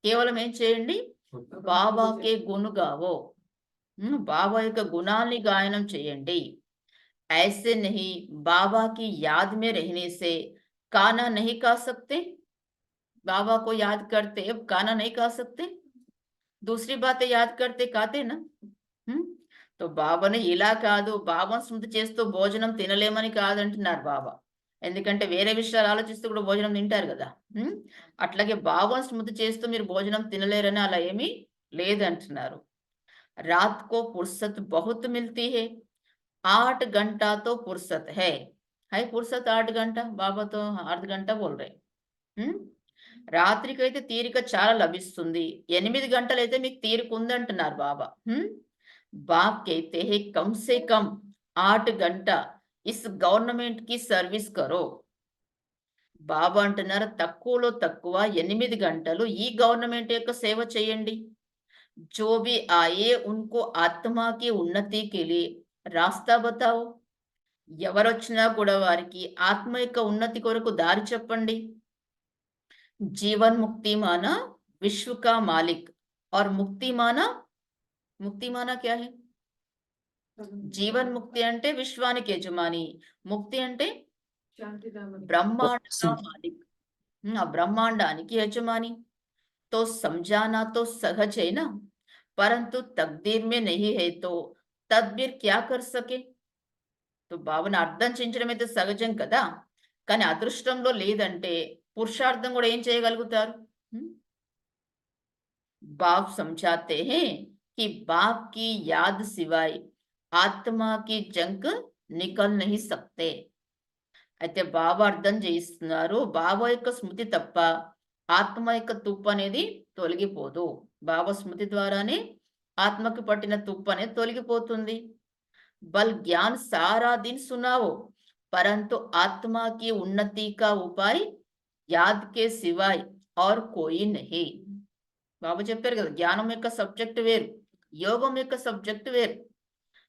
కేవలం ఏం చేయండి, బాబాకే గుణగావో, బాబా యొక్క గుణాల్ని గాయనం చేయండి. ऐसे नहीं बाबा की याद में रहने से खाना नहीं खा सकते. बाबा को याद करते अब खाना नहीं खा सकते, दूसरी बातें याद करते खाते ना. तो బాబాని ఇలా కాదు, బాబాను స్మృతి చేస్తూ భోజనం తినలేమని కాదంటున్నారు బాబా. ఎందుకంటే వేరే విషయాలు ఆలోచిస్తూ కూడా భోజనం తింటారు కదా. అట్లాగే బాబాను స్మృతి చేస్తూ మీరు భోజనం తినలేరని అలా ఏమీ లేదంటున్నారు. రాత్ కో ఫుర్సత్ బహుత్ మిల్తీ హై, 8 घंटा तो फुर्सत है. है फुर्सत 8 घंटा, బాబా తో 8 घंटा బోల్ రే. రాత్రికైతే తీరిక చాలా లభిస్తుంది, 8 గంటలు అయితే మీకు తీరిక ఉందంటున్నారు బాబా. బాప్ कहते हैं कम से कम 8 घंटा इस गवर्नमेंट की सर्विस करो. బాబా అంటున్నారు తక్కువలో తక్కువ 8 గంటలు ఈ గవర్నమెంట్ యొక్క సేవ చేయండి. जो भी आए उनको आत्मा की उन्नति के लिए రాస్తా బతావు. ఎవరొచ్చినా కూడా వారికి ఆత్మ యొక్క ఉన్నతి కొరకు దారి చెప్పండి. जीवन मुक्ति माना विश्व का मालिक, और मुक्ति माना क्या है? జీవన్ ముక్తి అంటే విశ్వానికి యజమాని, ముక్తి అంటే బ్రహ్మాండ మాలిక్, ఆ బ్రహ్మాండానికి యజమాని. तो समझाना तो सहज है ना, परंतु तकदीर में नहीं है तो तदबीर क्या कर सके. तो భావన అర్థం చేయించడం అయితే సహజం కదా, కానీ అదృష్టంలో లేదంటే పురుషార్థం కూడా ఏం చేయగలుగుతారు? बाप समझाते हैं कि बाप की याद सिवाय ఆత్మ की जंक निकल नहीं सकते. అయితే బాబా అర్థం చేయిస్తున్నారు, బాబా యొక్క స్మృతి తప్ప ఆత్మ యొక్క తుప్పు అనేది తొలగిపోదు. బాబా స్మృతి ద్వారానే ఆత్మకి పట్టిన తుప్పు అనేది తొలగిపోతుంది. బల్ జ్ఞాన్ సారా దిన్ సునావో, పరంతు ఆత్మ की उन्नति का उपाय याद के सिवाय और कोई नहीं. బాబా చెప్పారు కదా, జ్ఞానం యొక్క సబ్జెక్ట్ వేరు, యోగం యొక్క సబ్జెక్ట్ వేరు.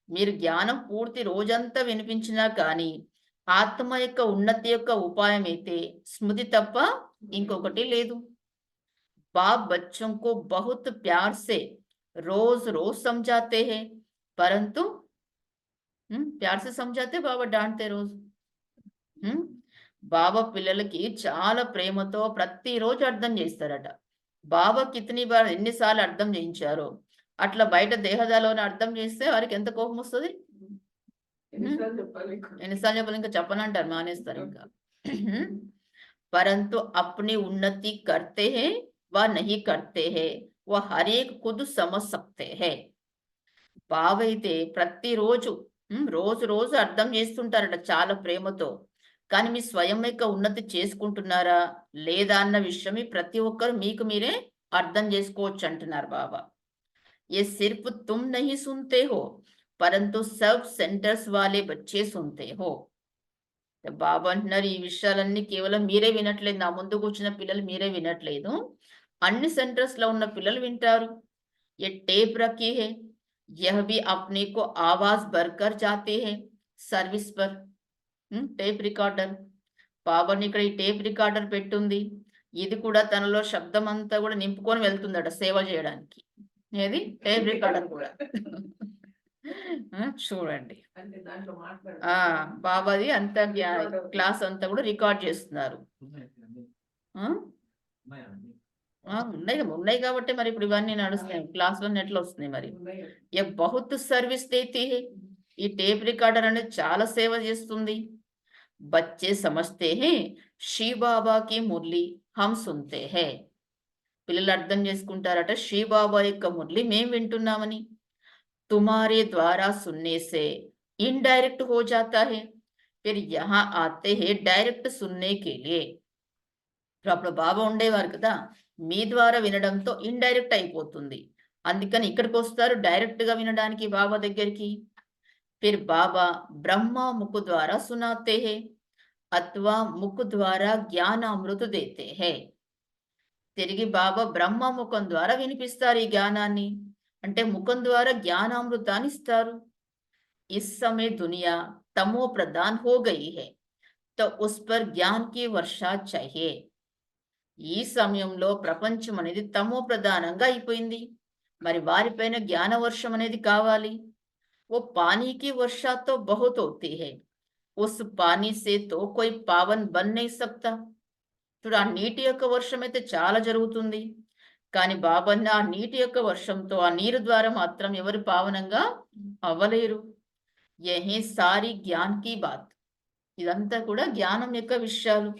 మీరు జ్ఞానం పూర్తి రోజంతా వినిపించినా కానీ ఆత్మ యొక్క ఉన్నతి యొక్క ఉపాయం అయితే స్మృతి తప్ప ఇంకొకటి లేదు. బాప్ బచ్చోं को बहुत प्यार से रोज रोज समझाते हैं, परंतु प्यार से समझाते, బాబా डांटते రోజు. బాబా పిల్లలకి చాలా ప్రేమతో ప్రతిరోజు అర్థం చేస్తారట. బాబా కితనీ బార్ ఎన్నిసార్లు అర్థం చేయించారో అట్లా బయట దేహదాలోనే అర్థం చేస్తే వారికి ఎంత కోపం వస్తుంది. ఎన్నిసార్లు చెప్పాలి, ఇంకా చెప్పనంటారు, మానేస్తారు ఇంకా. परंतु अपनी उन्नति करते हैं व नहीं करते हैं वह हर एक खुद समझ सकते हैं. బాబా అయితే ప్రతిరోజు రోజు అర్థం చేస్తుంటారట చాలా ప్రేమతో, కానీ మీ స్వయం యొక్క ఉన్నతి చేసుకుంటున్నారా లేదా అన్న విషయం ప్రతి ఒక్కరు మీకు మీరే అర్థం చేసుకోవచ్చు అంటున్నారు బాబా. ये सिर्फ तुम नहीं सुनते हो, परंतु सब सेंटर्स वाले बच्चे सुनते हो. బాబా అంటున్నారు, ఈ విషయాలన్నీ కేవలం మీరే వినట్లేదు, నా ముందు కూర్చున్న పిల్లలు మీరే వినట్లేదు, అన్ని సెంటర్స్ లో ఉన్న పిల్లలు వింటారు. ये टेप रखी है, यह भी अपने को आवाज भरकर जाते हैं सर्विस पर. టేప్ రికార్డర్, బాబాని ఇక్కడ ఈ టేప్ రికార్డర్ పెట్టుంది, ఇది కూడా తనలో శబ్దం అంతా కూడా నింపుకొని వెళ్తుందట సేవ చేయడానికి. ఏది టేప్ రికార్డర్ కూడా. చూడండి, బాబాది అంతా క్లాస్ అంతా కూడా రికార్డ్ చేస్తున్నారు. ఉన్నాయి కాబట్టి మరి ఇప్పుడు ఇవన్నీ నడుస్తున్నాయి, క్లాస్ లో ఎట్లా వస్తున్నాయి మరి. ఏ బహుత్ సర్వీస్ దేతి హై, ఈ టేప్ రికార్డర్ అనేది చాలా సేవ చేస్తుంది. బచ్చే సమజ్తే హై శ్రీ బాబా కి మురళి హమ్ సున్తే హై. పిల్లలు అర్థం చేసుకుంటారట, శ్రీ బాబా యొక్క మురళి మేం వింటున్నామని. తుమారే ద్వారా సున్నే సే इनडायरेक्ट हो जाता है, फिर यहाँ आते हैं डायरेक्ट सुनने के लिए. అప్పుడు బాబా ఉండేవారు కదా, మీ ద్వారా వినడంతో ఇండైరెక్ట్ అయిపోతుంది, అందుకని ఇక్కడికి వస్తారు డైరెక్ట్ గా వినడానికి బాబా దగ్గరికి. फिर బాబా బ్రహ్మ ముఖ ద్వారా సునాతే హై అథవా ముఖ ద్వారా జ్ఞాన అమృత దేతే హై. తిరిగి బాబా బ్రహ్మ ముఖం ద్వారా వినిపిస్తారు ఈ జ్ఞానాన్ని, అంటే ముఖం ద్వారా జ్ఞానామృతాన్ని ఇస్తారు. इस समय दुनिया तमो प्रधान हो गई है, तो उस पर ज्ञान की वर्षा चाहिए. ఈ సమయంలో ప్రపంచం అనేది తమో ప్రధానంగా అయిపోయింది, మరి వారిపైన జ్ఞాన వర్షం అనేది కావాలి. वो पानी की वर्षा तो बहुत होती है, उस पानी से तो कोई पावन बन नहीं सकता. చూడు, ఆ నీటి యొక్క వర్షం అయితే చాలా జరుగుతుంది, కానీ బాబా ఆ నీటి యొక్క వర్షంతో ఆ నీరు ద్వారా మాత్రం ఎవరు పావనంగా అవ్వలేరు. యహీ సారీ జ్ఞాన్ కీ బాత్, ఇదంతా కూడా జ్ఞానం యొక్క విషయాలు.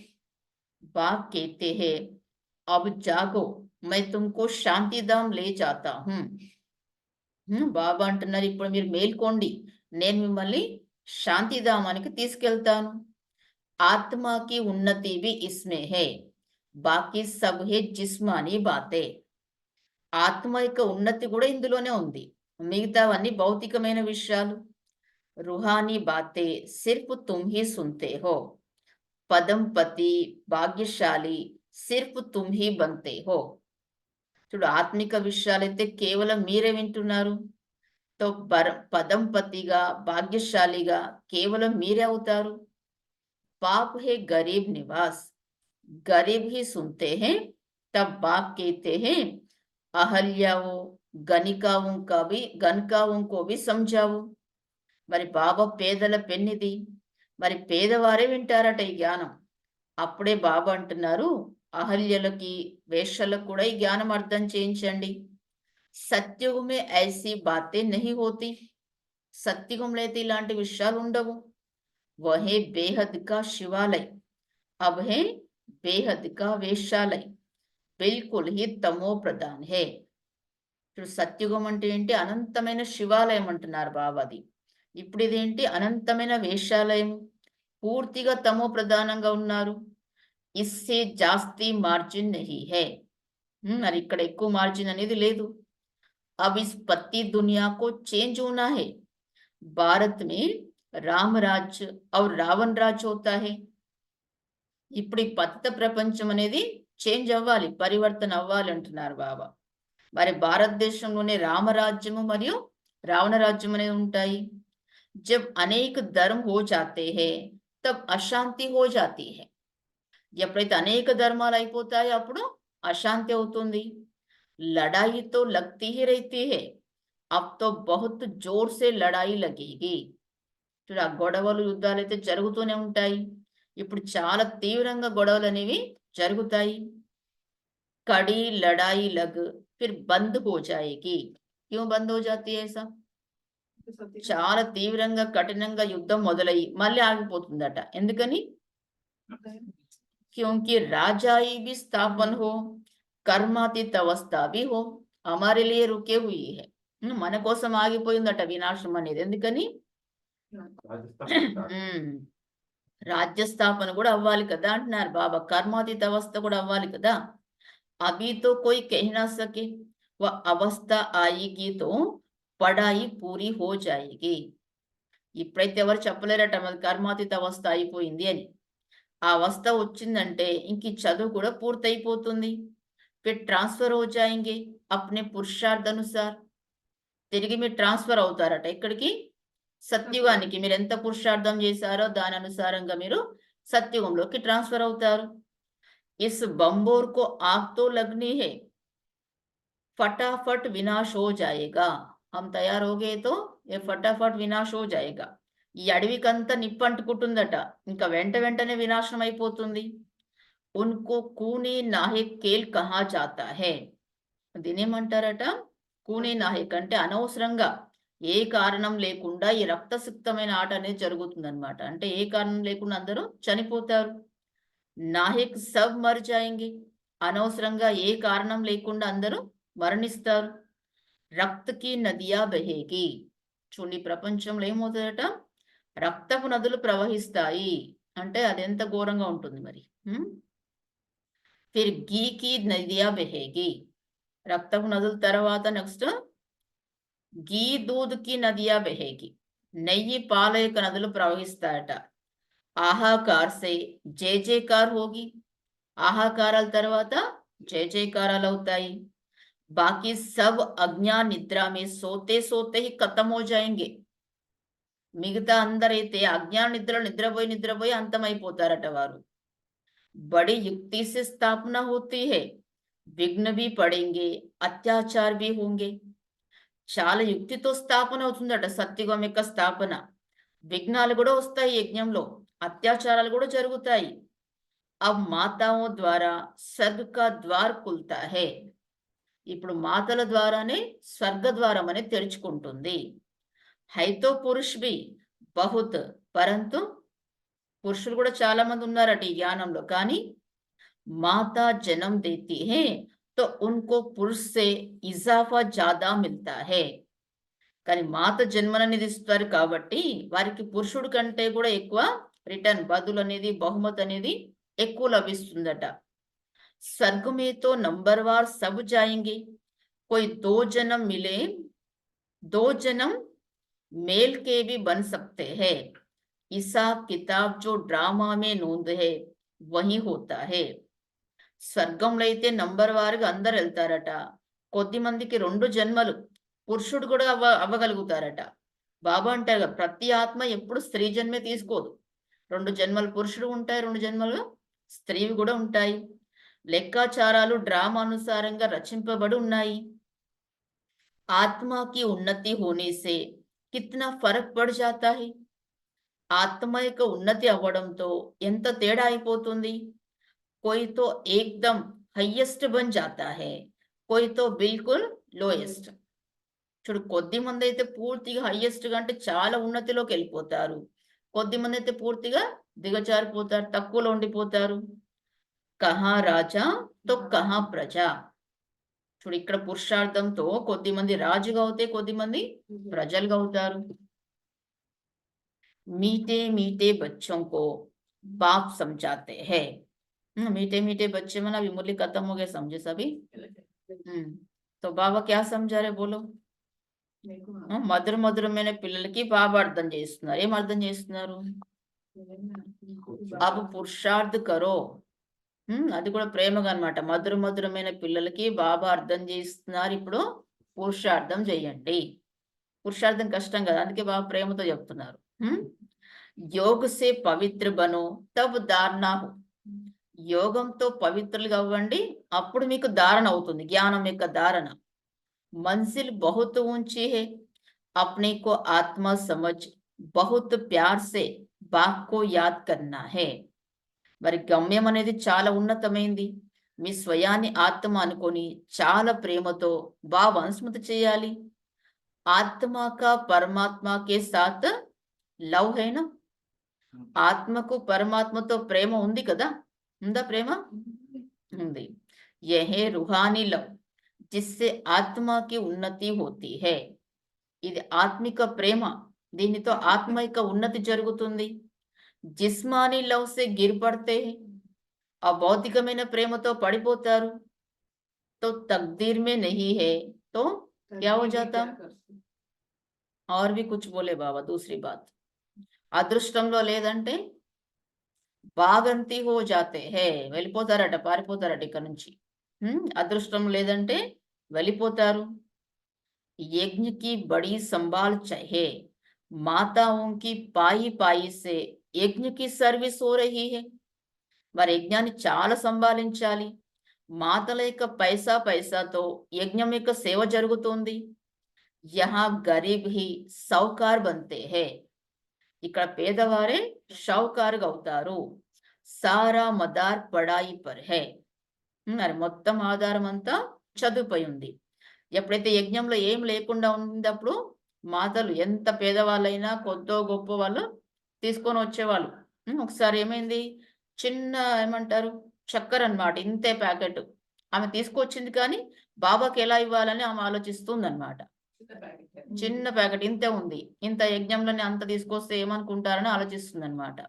బాప్ కేతే హై అబ్ జాగో మై తుమ్కో శాంతిధామ్ లే జాతా హూ. బాబా అంటున్నారు, ఇప్పుడు మీరు మేల్కోండి, నేను మిమ్మల్ని శాంతిధామానికి తీసుకెళ్తాను. ఆత్మకి ఉన్నతి भी इसमें है, బాకీ సబ్ హై జిస్మానీ బాతే. ఆత్మ యొక్క ఉన్నతి కూడా ఇందులోనే ఉంది, మిగతావన్నీ భౌతికమైన విషయాలు. रूहानी बातें सिर्फ तुम ही सुनते हो, पदमपति भाग्यशाली सिर्फ तुम ही बनते हो. చూడు, ఆత్మిక విషయాలైతే కేవలం మీరే వింటున్నారు, తో పదంపతిగా భాగ్యశాలిగా కేవలం మీరే అవుతారు. పాప్ హే గరీబ్ నివాస్, गरीब ही सुनते हैं। तब बाप कहते हैं అహల్యావు గణికావు भी समझाओ। మరి బాబా పేదల పెన్నిది, మరి పేదవారే వింటారట ఈ జ్ఞానం. అప్పుడే బాబా అంటున్నారు అహల్యలకి వేశ్యలకు కూడా ఈ జ్ఞానం అర్థం చేయించండి. సత్యుగమే ఐసీ బాతే నహీ హోతీ, సత్యుగంలో అయితే ఇలాంటి విషయాలు ఉండవు. వహే బేహద్ కా శివాలయ్, అబ్ హే బేహద్ కా వేశ్యాలయ్, బిల్కుల్ హి తమో ప్రధాన్ హే. ఇప్పుడు సత్యుగం అంటే ఏంటి? అనంతమైన శివాలయం అంటున్నారు బాబాది. ఇప్పుడు ఇదేంటి? అనంతమైన వేశ్యాలయం, పూర్తిగా తమో ప్రధానంగా ఉన్నారు. ఇస్సే జాస్తి మార్జిన్ నహీ హే, మరి ఇక్కడ ఎక్కువ మార్జిన్ అనేది లేదు. अब इस पत्ती दुनिया को चेंज होना है। भारत में राम राज्य और रावण राज्य होता है. ఇప్పుడు ఈ పతిత ప్రపంచం అనేది చేంజ్ అవ్వాలి, పరివర్తన అవ్వాలి అంటున్నారు బాబా. మరి భారతదేశంలోనే రామరాజ్యము మరియు రావణ రాజ్యం అనేది ఉంటాయి. जब अनेक धर्म हो जाते हैं तब अशांति हो जाती है. ఎప్పుడైతే అనేక ధర్మాలు అయిపోతాయో అప్పుడు అశాంతి అవుతుంది. लड़ाई तो लगती ही रहती है, अब तो बहुत जोर से लड़ाई लगेगी. చూడు, ఆ గొడవలు యుద్ధాలు అయితే జరుగుతూనే ఉంటాయి. ఇప్పుడు చాలా తీవ్రంగా గొడవలు అనేవి జరుగుతాయి. కड़ी लड़ाई लग फिर बंद हो जाएगी. क्यों बंद हो जाती है ऐसा? చాలా తీవ్రంగా కఠినంగా యుద్ధం మొదలయ్యి మళ్ళీ ఆగిపోతుందట. ఎందుకని? क्योंकि राजाई भी स्थापन हो, कर्मातीत अवस्था भी हो, हमारे लिए रुके हुई है. మన కోసం ఆగిపోయిందట వినాశం అనేది. ఎందుకని? రాజ్య స్థాపన కూడా అవ్వాలి కదా అంటున్నారు బాబా. కర్మాతీత అవస్థ కూడా అవ్వాలి కదా. అభి తో కోయి కహ్ నా సకే వ అవస్థ ఆయేగి తో పడాయి పూరి హో జాయేగి. ఇప్పుడైతే ఎవరు చెప్పలేరట మరి కర్మాతీత అవస్థ అయిపోయింది అని. ఆ అవస్థ వచ్చిందంటే ఇంక చదువు కూడా పూర్తయిపోతుంది. ఫిర్ ట్రాన్స్ఫర్ హో జాయేంగే అప్నే పురుషార్థ అనుసార్. తిరిగి మీరు ట్రాన్స్ఫర్ అవుతారట ఎక్కడికి? సత్యుగానికి. మీరు ఎంత పురుషార్థం చేశారో దాని అనుసారంగా మీరు సత్యుగంలోకి ట్రాన్స్ఫర్ అవుతారు. ఇస్ బంబోర్ కో ఆగ్ తో లగ్నీ హే, फटाफट विनाश हो जाएगा. हम तैयार हो गए तो ये फटाफट विनाश हो जाएगा. ఈ అడవికంతా నిప్పంటుకుంటుందట, ఇంకా వెంటనే వినాశనం అయిపోతుంది. ఉన్కో కూనే నాహెక్ కేల్ కహా జాతా హే. దీనేమంటారట? కూనే నాహెక్ అంటే అనవసరంగా ఏ కారణం లేకుండా ఈ రక్తసిక్తమైన ఆట అనేది జరుగుతుందన్నమాట. అంటే ఏ కారణం లేకుండా అందరూ చనిపోతారు. నాహెక్ సబ్ మర్ జాయేంగే, అనవసరంగా ఏ కారణం లేకుండా అందరూ మరణిస్తారు. రక్తకి నదియా బహేగి. చూడండి ప్రపంచంలో ఏమవుతుందట? రక్తపు నదులు ప్రవహిస్తాయి అంటే అది ఎంత ఘోరంగా ఉంటుంది మరి. ఫిర్ గీకి నదియా బహేగి. రక్తపు నదుల తర్వాత నెక్స్ట్ గీ దూద్కి నదియా బహేగి. నెయ్యి పాల యొక్క నదులు ప్రవహిస్తాయట. ఆహాకార్ సే జయ జయకార్ హోగి. ఆహాకారాల తర్వాత జయ జయకారాలు అవుతాయి. बाकी सब अज्ञान निद्रा में सोते सोते ही खत्म हो जाएंगे. మిగతా అందరైతే అజ్ఞాన నిద్రలో నిద్రపోయి అంతమైపోతారట వారు. बड़ी युक्ति से स्थापना होती है, विघ्न भी पड़ेंगे, अत्याचार भी होंगे. చాలా యుక్తితో స్థాపన అవుతుందట సత్యుగం యొక్క స్థాపన. విఘ్నాలు కూడా వస్తాయి యజ్ఞంలో, అత్యాచారాలు కూడా జరుగుతాయి. अब माताओं द्वारा स्वर्ग का द्वार खुलता है. ఇప్పుడు మాతల ద్వారానే స్వర్గ ద్వారం అనేది తెరుచుకుంటుంది. హైతో పురుష్ బి బహుత్, పరంతు పురుషులు కూడా చాలా మంది ఉన్నారట ఈ జ్ఞానంలో. కానీ మాతా జనం దేతి హే తో ఉన్కో పురుష్ సే ఇజాఫా జాదా మిల్తా హే. కానీ మాత జన్మననేది ఇస్తారు కాబట్టి వారికి పురుషుడి కంటే కూడా ఎక్కువ రిటర్న్ బదులు అనేది బహుమతి అనేది ఎక్కువ లభిస్తుందట. स्वर्ग में तो नंबरवार सब जाएंगे, कोई 2 जन्म मिले 2 जन्म मेल के भी बन सकते हैं. हिसाब किताब जो ड्रामा में नोंद है वही होता है. స్వర్గంలో అయితే నంబర్ వారుగా అందరు వెళ్తారట. కొద్ది మందికి 2 జన్మలు పురుషుడు కూడా అవ్వగలుగుతారట. బాబా అంటారు ప్రతి ఆత్మ ఎప్పుడు స్త్రీ జన్మే తీసుకోదు. 2 జన్మలు పురుషుడు ఉంటాయి, 2 జన్మలు స్త్రీవి కూడా ఉంటాయి. లెక్కాచారాలు డ్రామా అనుసారంగా రచింపబడి ఉన్నాయి. आत्मा की उन्नति होने से कितना फर्क पड़ जाता है. ఆత్మ యొక్క ఉన్నతి అవ్వడంతో ఎంత తేడా అయిపోతుంది. कोई तो एकदम हाईएस्ट बन जाता है, कोई तो बिल्कुल లోయెస్ట్. చూడు, కొద్ది మంది అయితే పూర్తిగా హైయెస్ట్ గా అంటే చాలా ఉన్నతిలోకి వెళ్ళిపోతారు. కొద్ది మంది అయితే పూర్తిగా దిగజారిపోతారు, తక్కువలో ఉండిపోతారు. కహా రాజా తో కహా ప్రజ. చూడు, ఇక్కడ పురుషార్థంతో కొద్ది మంది రాజుగా అవుతే కొద్ది మంది ప్రజలుగా అవుతారు. मीठे मीठे बच्चों को बाप समझाते हैं. मीठे मीठे बच्चे में ना अभी मुरली खत्म हो गए, समझे सभी. तो बाबा क्या समझा रहे बोलो. మధుర మధురమైన పిల్లలకి బాబా అర్థం చేస్తున్నారు. ఏం అర్థం చేస్తున్నారు? అబ్ పురుషార్థ్ కరో. అది కూడా ప్రేమగా అన్నమాట. మధుర మధురమైన పిల్లలకి బాబా అర్థం చేస్తున్నారు, ఇప్పుడు పురుషార్థం చేయండి. పురుషార్థం కష్టం కదా, అందుకే బాబా ప్రేమతో చెప్తున్నారు. యోగ సే పవిత్ర బనో తబ్ ధారణా హో. యోగంతో పవిత్రులుగా అవ్వండి, అప్పుడు మీకు ధారణ అవుతుంది, జ్ఞానం యొక్క ధారణ. మంజిల్ బహుత్ ఊంచి హే, అప్నే కో ఆత్మ సమజ్ బహుత్ ప్యార్ సే బాప్ కో యాద్ కర్నా హే. మరి గమ్యం అనేది చాలా ఉన్నతమైంది. మీ స్వయాన్ని ఆత్మ అనుకొని చాలా ప్రేమతో బాబా స్మృతి చేయాలి. ఆత్మకా పరమాత్మకే సాత్ లవ్ హైనా. ఆత్మకు పరమాత్మతో ప్రేమ ఉంది కదా, ఉందా ప్రేమ? ఉంది. యహే రుహానీ లవ్ జిస్సే ఆత్మకి ఉన్నతి హోతీ హై. ఇది ఆత్మిక ప్రేమ, దీనితో ఆత్మ యొక్క ఉన్నతి జరుగుతుంది. జిస్మానీ లవ్ సే గిర్ పడితే ఆ భౌతికమైన ప్రేమతో పడిపోతారు. తో తక్దీర్ మే నహీ హై తో క్యా హో జాతా. और भी कुछ बोले बाबा, दूसरी बात. అదృష్టంలో లేదంటే బాగంతి హో జాతే హే, వెళ్ళిపోతారట, పారిపోతారట ఇక్కడ నుంచి. అదృష్టం లేదంటే వెళ్ళిపోతారు. యజ్ఞ కి బడి సంభాల్ చాహే, మాతాओं की పాయి పాయి సే యజ్ఞ కి సర్వీస్ హో రహీ హై. మరి యజ్ఞాన్ని చాలా సంభాలించాలి. మాతల యొక్క పైసా పైసాతో యజ్ఞం యొక్క సేవ జరుగుతుంది. యహా గరీబ్ హీ సౌకార్ బంతే హై. ఇక్కడ పేదవారే షౌకారుగా అవుతారు. సారా మదార్ పడాయి పర్ హై. మరి మొత్తం ఆధారం అంతా చదువుపై ఉంది. ఎప్పుడైతే యజ్ఞంలో ఏం లేకుండా ఉన్నప్పుడు మాతలు ఎంత పేదవాళ్ళైనా కొద్దో గొప్ప వాళ్ళు తీసుకొని వచ్చేవాళ్ళు. ఒకసారి ఏమైంది, చిన్న ఏమంటారు చక్కెర అన్నమాట, ఇంతే ప్యాకెట్ ఆమె తీసుకొచ్చింది, కానీ బాబాకి ఎలా ఇవ్వాలని ఆమె ఆలోచిస్తుంది అన్నమాట. చిన్న ప్యాకెట్ ఇంతే ఉంది, ఇంత యజ్ఞంలోనే అంత తీసుకొస్తే ఏమనుకుంటారని ఆలోచిస్తుంది అనమాట.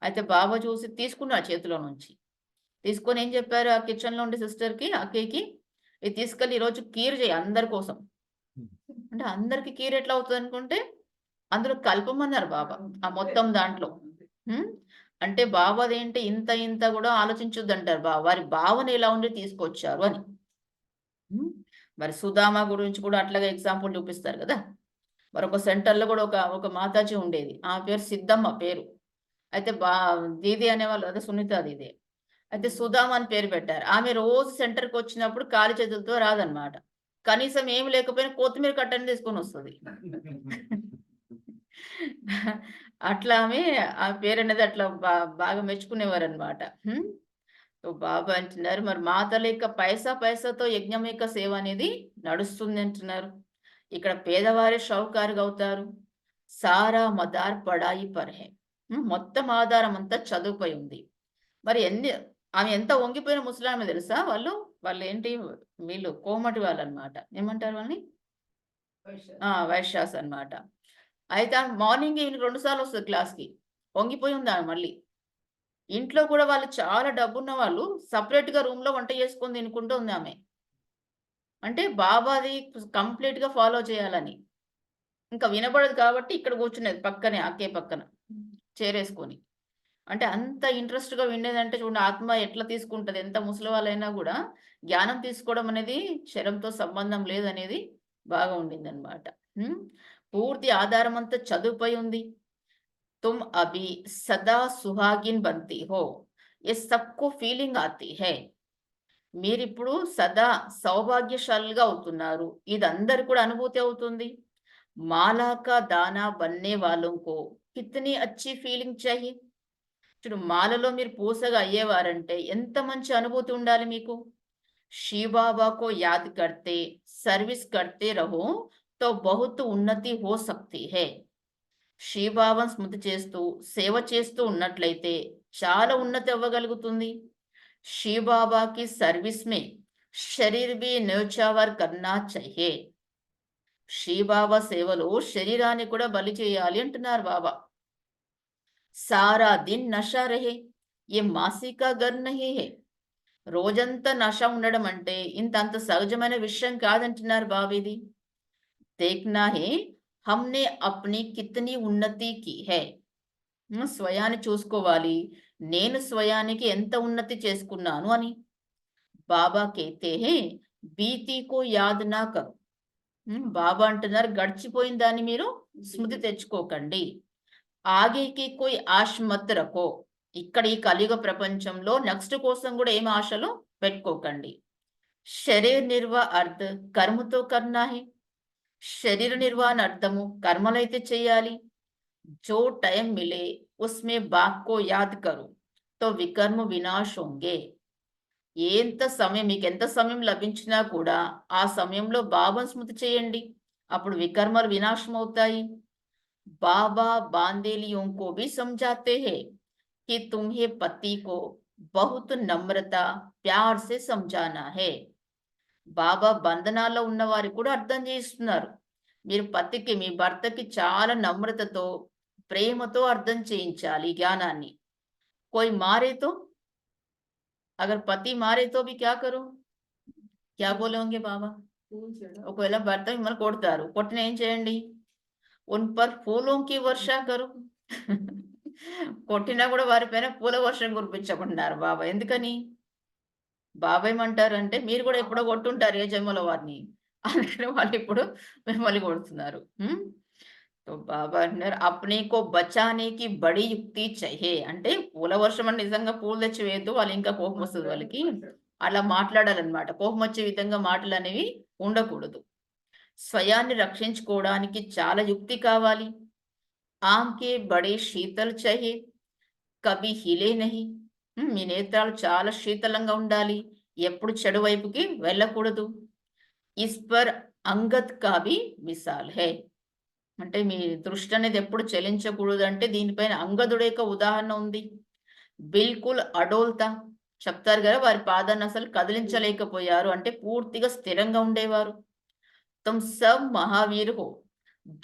అయితే బాబా చూసి తీసుకున్నాడు చేతిలో నుంచి. తీసుకొని ఏం చెప్పారు ఆ కిచెన్ లో ఉండే సిస్టర్ కి, అక్కయ్యకి, ఇది తీసుకెళ్ళి ఈరోజు కీర్ చేయి అందరి కోసం. అంటే అందరికి కీర్ ఎట్లా అవుతుంది అనుకుంటే అందులో కలపమన్నారు బాబా ఆ మొత్తం దాంట్లో. అంటే బాబాదేంటి ఇంత ఇంత కూడా ఆలోచించొద్దు అంటారు బాబా, వారి భావన ఎలా ఉండి తీసుకొచ్చారు అని. మరి సుధామ గురించి కూడా అట్లాగే ఎగ్జాంపుల్ చూపిస్తారు కదా. మరొక సెంటర్లో కూడా ఒక మాతాజీ ఉండేది, ఆ పేరు సిద్ధమ్మ పేరు. అయితే దీది అనేవాళ్ళు, అదే సునీత దీది. అయితే సుధామ అని పేరు పెట్టారు. ఆమె రోజు సెంటర్కి వచ్చినప్పుడు కాలి చేతులతో రాదనమాట. కనీసం ఏమి లేకపోయినా కొత్తిమీర కట్టని తీసుకొని వస్తుంది. అట్లా ఆమె ఆ పేరు అనేది అట్లా బాగా మెచ్చుకునేవారు అనమాట. బాబా అంటున్నారు మరి మాతల యొక్క పైసా పైసాతో యజ్ఞం యొక్క సేవ అనేది నడుస్తుంది అంటున్నారు. ఇక్కడ పేదవారి షౌకారుగా అవుతారు. సారా మదార్ పడాయి పర్హే, మొత్తం ఆధారం అంతా చదువుపై ఉంది. మరి ఆమె ఎంత వంగిపోయిన ముసలామె తెలుసా, వాళ్ళు ఏంటి, వీళ్ళు కోమటి వాళ్ళు అనమాట. ఏమంటారు వాళ్ళని, వైశ్యాస్ అనమాట. అయితే మార్నింగ్ ఈవినింగ్ 2 సార్లు వస్తుంది క్లాస్కి, వంగిపోయి ఉంది ఆమె. మళ్ళీ ఇంట్లో కూడా వాళ్ళు చాలా డబ్బున్న వాళ్ళు సపరేట్ గా రూమ్ లో వంట చేసుకొని తినుకుంటూ ఉంది ఆమె. అంటే బాబాది కంప్లీట్ గా ఫాలో చేయాలని. ఇంకా వినబడదు కాబట్టి ఇక్కడ కూర్చునేది పక్కనే, అక్కే పక్కన చేరేసుకొని. అంటే అంత ఇంట్రెస్ట్ గా వినేదంటే చూడండి, ఆత్మ ఎట్లా తీసుకుంటది. ఎంత ముసలి వాళ్ళైనా కూడా జ్ఞానం తీసుకోవడం అనేది శరంతో సంబంధం లేదనేది బాగా ఉండింది అనమాట. పూర్తి ఆధారం అంతా చదువుపై ఉంది. తుమ్ అభి సదా సుహాగిన్ బంతి హో, ये सबको ఫీలింగ్ ఆती है మీరిప్పుడు సదా సౌభాగ్యశాలుగా అవుతున్నారు. ఇది అందరికి కూడా అనుభూతి అవుతుంది. మాలా కా దానా బన్నే వాలోं को कितनी अच्छी ఫీలింగ్ चाहिए. చూడు మాలలో మీరు పూసగా అయ్యేవారంటే ఎంత మంచి అనుభూతి ఉండాలి మీకు. शिव बाबा को याद करते सर्विस करते रहो तो बहुत उन्नति हो सकती है. శ్రీబాబాను స్మృతి చేస్తూ సేవ చేస్తూ ఉన్నట్లయితే చాలా ఉన్నతి అవ్వగలుగుతుంది. శ్రీబాబాకి సర్వీస్ మే శరీర్ బి న్యోచావర్ కర్నా चाहिए. శ్రీబాబా సేవలో శరీరాన్ని కూడా బలి చేయాలి అంటున్నారు బాబా. సారా దిన్ నషా రహే ఏ మాసికా గర్ నహీ హే. రోజంతా నష ఉండడం అంటే అంత సహజమైన విషయం కాదంటున్నారు బాబా. ఇది देखना है हमने अपनी कितनी ఉన్నతి की है. స్వయాన్ని చూసుకోవాలి, నేను స్వయానికి ఎంత ఉన్నతి చేసుకున్నాను అని. బాబా कहते हैं बीती को याद ना करो. బాబా అంటున్నారు గడిచిపోయిన దాన్ని మీరు స్మృతి తెచ్చుకోకండి. ఆగేకి కోయి ఆశ మత్ రఖో. ఇక్కడ ఈ కలియుగ ప్రపంచంలో నెక్స్ట్ కోసం కూడా ఏం ఆశలు పెట్టుకోకండి. శరీర్ నిర్వాహ అర్థ కర్మతో కర్నా హై. శరీర నిర్వహణ అర్థము కర్మలైతే చేయాలి. జో టైం మిలే ఉస్మే బాక్ కో యాద్ కరు తో వికర్మ వినాశ్ హోంగే. మీకు ఎంత సమయం లభించినా కూడా ఆ సమయంలో బాబాను స్మృతి చేయండి, అప్పుడు వికర్మలు వినాశం అవుతాయి. బాబా బాందేలియోं को भी समझाते हैं कि तुम्हें पति को बहुत नम्रता प्यार से समझाना है. బాబా బంధనాల్లో ఉన్న వారికి కూడా అర్థం చేస్తున్నారు. మీరు పతికి మీ భర్తకి చాలా నమ్రతతో ప్రేమతో అర్థం చేయించాలి జ్ఞానాన్ని. कोई मारे तो अगर पति मारे तो भी क्या करो, क्या बोले होंगे బాబా. ఒకవేళ భర్త మిమ్మల్ని కొడతారు, కొట్టిన ఏం చేయండి, ఉన్ పర్ ఫూలోం కి వర్షా కరు. కొట్టినా కూడా వారిపైన పూల వర్షం కురిపించకుంటున్నారు బాబా. ఎందుకని బాబా ఏమంటారంటే మీరు కూడా ఎప్పుడో కొట్టుంటారు ఏ జన్మలో వారిని, అందుకని వాళ్ళు ఇప్పుడు మిమ్మల్ని కొడుతున్నారు. తో బాబా అంటున్నారు అప్నే కో బచానేకి బడి యుక్తి చహే. అంటే పూల వర్షం అంటే నిజంగా పూలు తెచ్చి వేయద్దు, వాళ్ళు ఇంకా కోపం వస్తుంది వాళ్ళకి, అలా మాట్లాడాలన్నమాట. కోపం వచ్చే విధంగా మాటలు అనేవి ఉండకూడదు. స్వయాన్ని రక్షించుకోవడానికి చాలా యుక్తి కావాలి. ఆంకే బడే శీతల్ చహే కభీ హిలే నహి. మీ నేత్రాలు చాలా శీతలంగా ఉండాలి, ఎప్పుడు చెడు వైపుకి వెళ్ళకూడదు. ఇస్ పర్ అంగద్ కా భీ మిసాల్ హై. అంటే మీ దృష్టి అనేది ఎప్పుడు చెలించకూడదు అంటే దీనిపైన అంగదుడి యొక్క ఉదాహరణ ఉంది. బిల్కుల్ అడోల్తా చెప్తారు కదా, వారి పాదాన్ని అసలు కదిలించలేకపోయారు అంటే పూర్తిగా స్థిరంగా ఉండేవారు. तुम सब महावीर हो,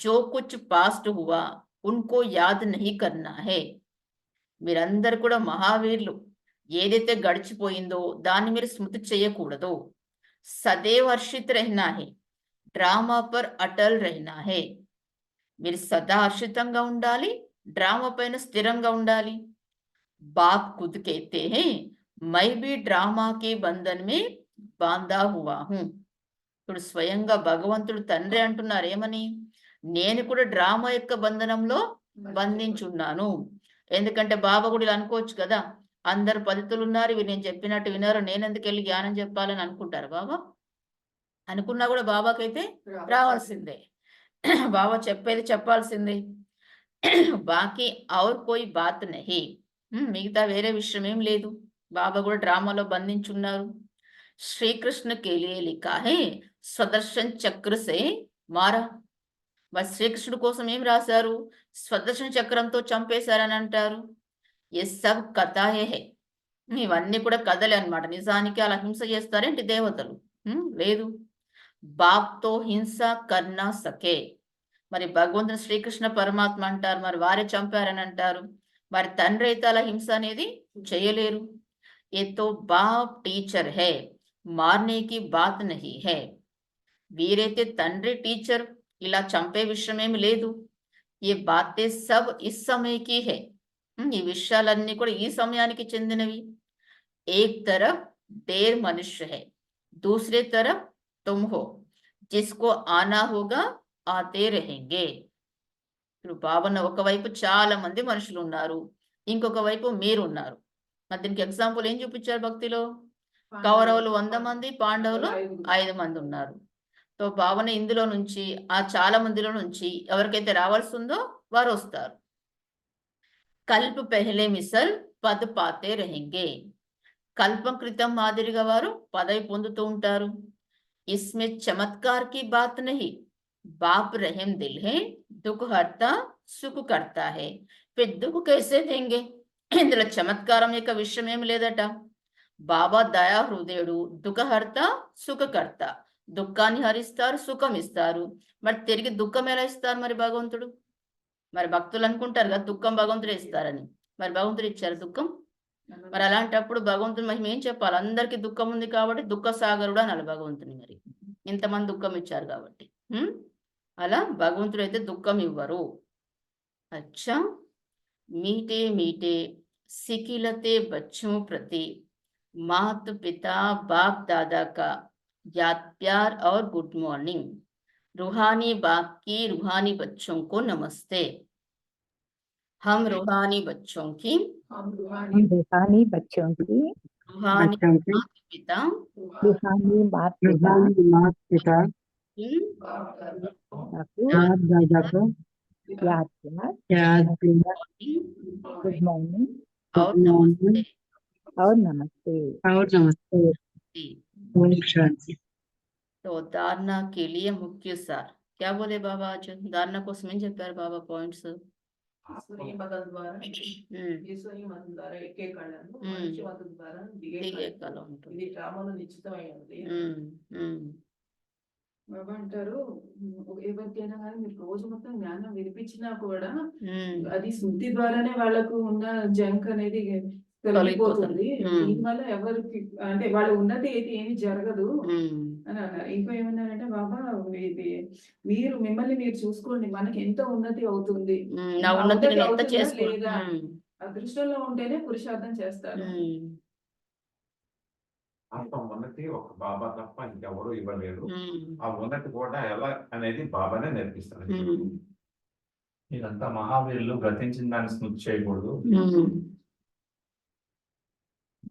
जो कुछ पास्ट हुआ उनको याद नहीं करना है. మీరందరూ కూడా మహావీరులు, ఏదైతే గడిచిపోయిందో దాన్ని మీరు స్మృతి చేయకూడదు. సदैव హర్షిత్ रहना है, డ్రామా పర్ అటల్ रहना है. మీరు సదా హర్షితంగా ఉండాలి, డ్రామా పైన స్థిరంగా ఉండాలి. బాప్ ఖుద్ कहते हैं मैं भी ड्रामा के बंधन में बांधा हुआ हूँ. ఇప్పుడు స్వయంగా భగవంతుడు తండ్రి అంటున్నారు ఏమని, నేను కూడా డ్రామా యొక్క బంధనంలో బంధించున్నాను. ఎందుకంటే బాబా కూడా ఇలా అనుకోవచ్చు కదా, అందరు పద్ధతులు ఉన్నారు, ఇవి నేను చెప్పినట్టు వినారు, నేను ఎందుకు వెళ్ళి జ్ఞానం చెప్పాలని అనుకుంటారు బాబా. అనుకున్నా కూడా బాబాకైతే రావాల్సిందే, బాబా చెప్పేది చెప్పాల్సిందే. బాకీ ఔర్ కోయి బాత్ నహీ. మిగతా వేరే విషయం ఏం లేదు. బాబా కూడా డ్రామాలో బంధించున్నారు. శ్రీకృష్ణ కే లియే లిఖా హై స్వదర్శన్ చక్ర సే మారా. మరి శ్రీకృష్ణుడు కోసం ఏం రాశారు, స్వదర్శన చక్రంతో చంపేశారని అంటారు. ఏ సబ్ కథాయే హై. ఇవన్నీ కూడా కథలే అన్నమాట. నిజానికి అలా హింస చేస్తారేంటి దేవతలు? లేదు. బాప్తో హింస కర్నా సకే. మరి భగవంతుని శ్రీకృష్ణ పరమాత్మ అంటారు, మరి వారే చంపారని అంటారు. మరి తండ్రి అయితే అలా హింస అనేది చేయలేరు. ఏతో బాప్ టీచర్ హై, మార్నేకి బాత్ నహీ హై. వీరైతే తండ్రి టీచర్, ఇలా చంపే విషయం ఏమి లేదు. ఏ బాతే సబ్ ఇస్ సమయకి హై. ఈ విషయాలన్నీ కూడా ఈ సమయానికి చెందినవి. ఏక్ తరఫ్ దేర్ మనుష్య హై, దూసరే తరఫ్ తుమ్ హో, జిస్కో ఆనా హోగా ఆతే రహెంగే. ఇప్పుడు బాబన్న ఒకవైపు చాలా మంది మనుషులు ఉన్నారు, ఇంకొక వైపు మీరు ఉన్నారు. మరి దీనికి ఎగ్జాంపుల్ ఏం చూపించారు భక్తిలో? కౌరవులు 100 మంది, పాండవులు 5 మంది ఉన్నారు. సో భావన ఇందులో నుంచి, ఆ చాలా మందిలో నుంచి ఎవరికైతే రావాల్సి ఉందో వారు వస్తారు. కల్ప పెహలే మిసల్ పద్ పాతే రహెంగే. కల్పం క్రితం మాదిరిగా వారు పదవి పొందుతూ ఉంటారు. ఇస్మే చమత్కార్ కి బాత్ నహీ, బాప్ రహీం దిల్ హే, దుఃఖ హర్తా సుఖ కర్తా హే, ఫిర్ దుఃఖ కైసే దేంగే. ఇందులో చమత్కారం యొక్క విషయం ఏమి లేదట. బాబా దయా హృదయుడు, దుఃఖహర్త సుఖకర్త, దుఃఖాన్ని హరిస్తారు, సుఖం ఇస్తారు. మరి తిరిగి దుఃఖం ఎలా ఇస్తారు మరి భగవంతుడు? మరి భక్తులు అనుకుంటారు కదా దుఃఖం భగవంతుడు ఇస్తారని. మరి భగవంతుడు ఇచ్చారు దుఃఖం? మరి అలాంటప్పుడు భగవంతుని మహిమ ఏం చెప్పాలి? అందరికీ దుఃఖం ఉంది కాబట్టి దుఃఖ సాగరుడు అనాలి భగవంతుని. మరి ఇంతమంది దుఃఖం ఇచ్చారు కాబట్టి అలా భగవంతుడు అయితే దుఃఖం ఇవ్వరు. అచ్చా, మీటే మీటే సికిలతే బచ్చోं ప్రతి मात पिता बाप दादा का याद प्यार और गुड मॉर्निंग. रूहानी बाप की रूहानी बच्चों को नमस्ते. हम रूहानी बच्चों की रूहानी बच्चों की रूहानी माता पिता रूहानी माता पिता दादा को याद गुड मॉर्निंग और नमस्ते और नमस्ते ओम शांति. तो धारणा के लिए मुख्य सार क्या बोले बाबा? आज धारणा को समझ చెప్పారు బాబా పాయింట్స్. ఈశ్వరీయ మతం ద్వారా ఈశ్వరీయ మతం ద్వారా ఎక్కే కళను మనిషి మతం ద్వారా దిగే కళ ఉంటుంది. ఇది డ్రామాలో నిశ్చితమై ఉంది. బాబా అంటారు, ఎవరికైనా కానీ మీరు రోజు మొత్తం జ్ఞానం వినిపించినా కూడా అది శుద్ధి ద్వారానే వాళ్ళకు ఉన్న జంక్ అనేది తొలగిపోతుంది. దీనివల్ల ఎవరికి అంటే వాళ్ళ ఉన్నతి అయితే ఏమి జరగదు అని అన్నారు. ఇంకా ఏమన్నారంటే, బాబా మీరు మిమ్మల్ని మీరు చూసుకోండి, మనకి ఎంత ఉన్నతి అవుతుంది లేదా అదృష్టంలో ఉంటేనే పురుషార్థం చేస్తారు. అంత ఉన్నతి ఒక బాబా తప్ప ఇంకెవరు ఇవ్వలేరు. ఆ ఉన్నతి కూడా ఎలా అనేది బాబానే నేర్పిస్తారు. ఇదంతా మహావీరులు బ్రతించిన దాన్ని స్మృతి చేయకూడదు.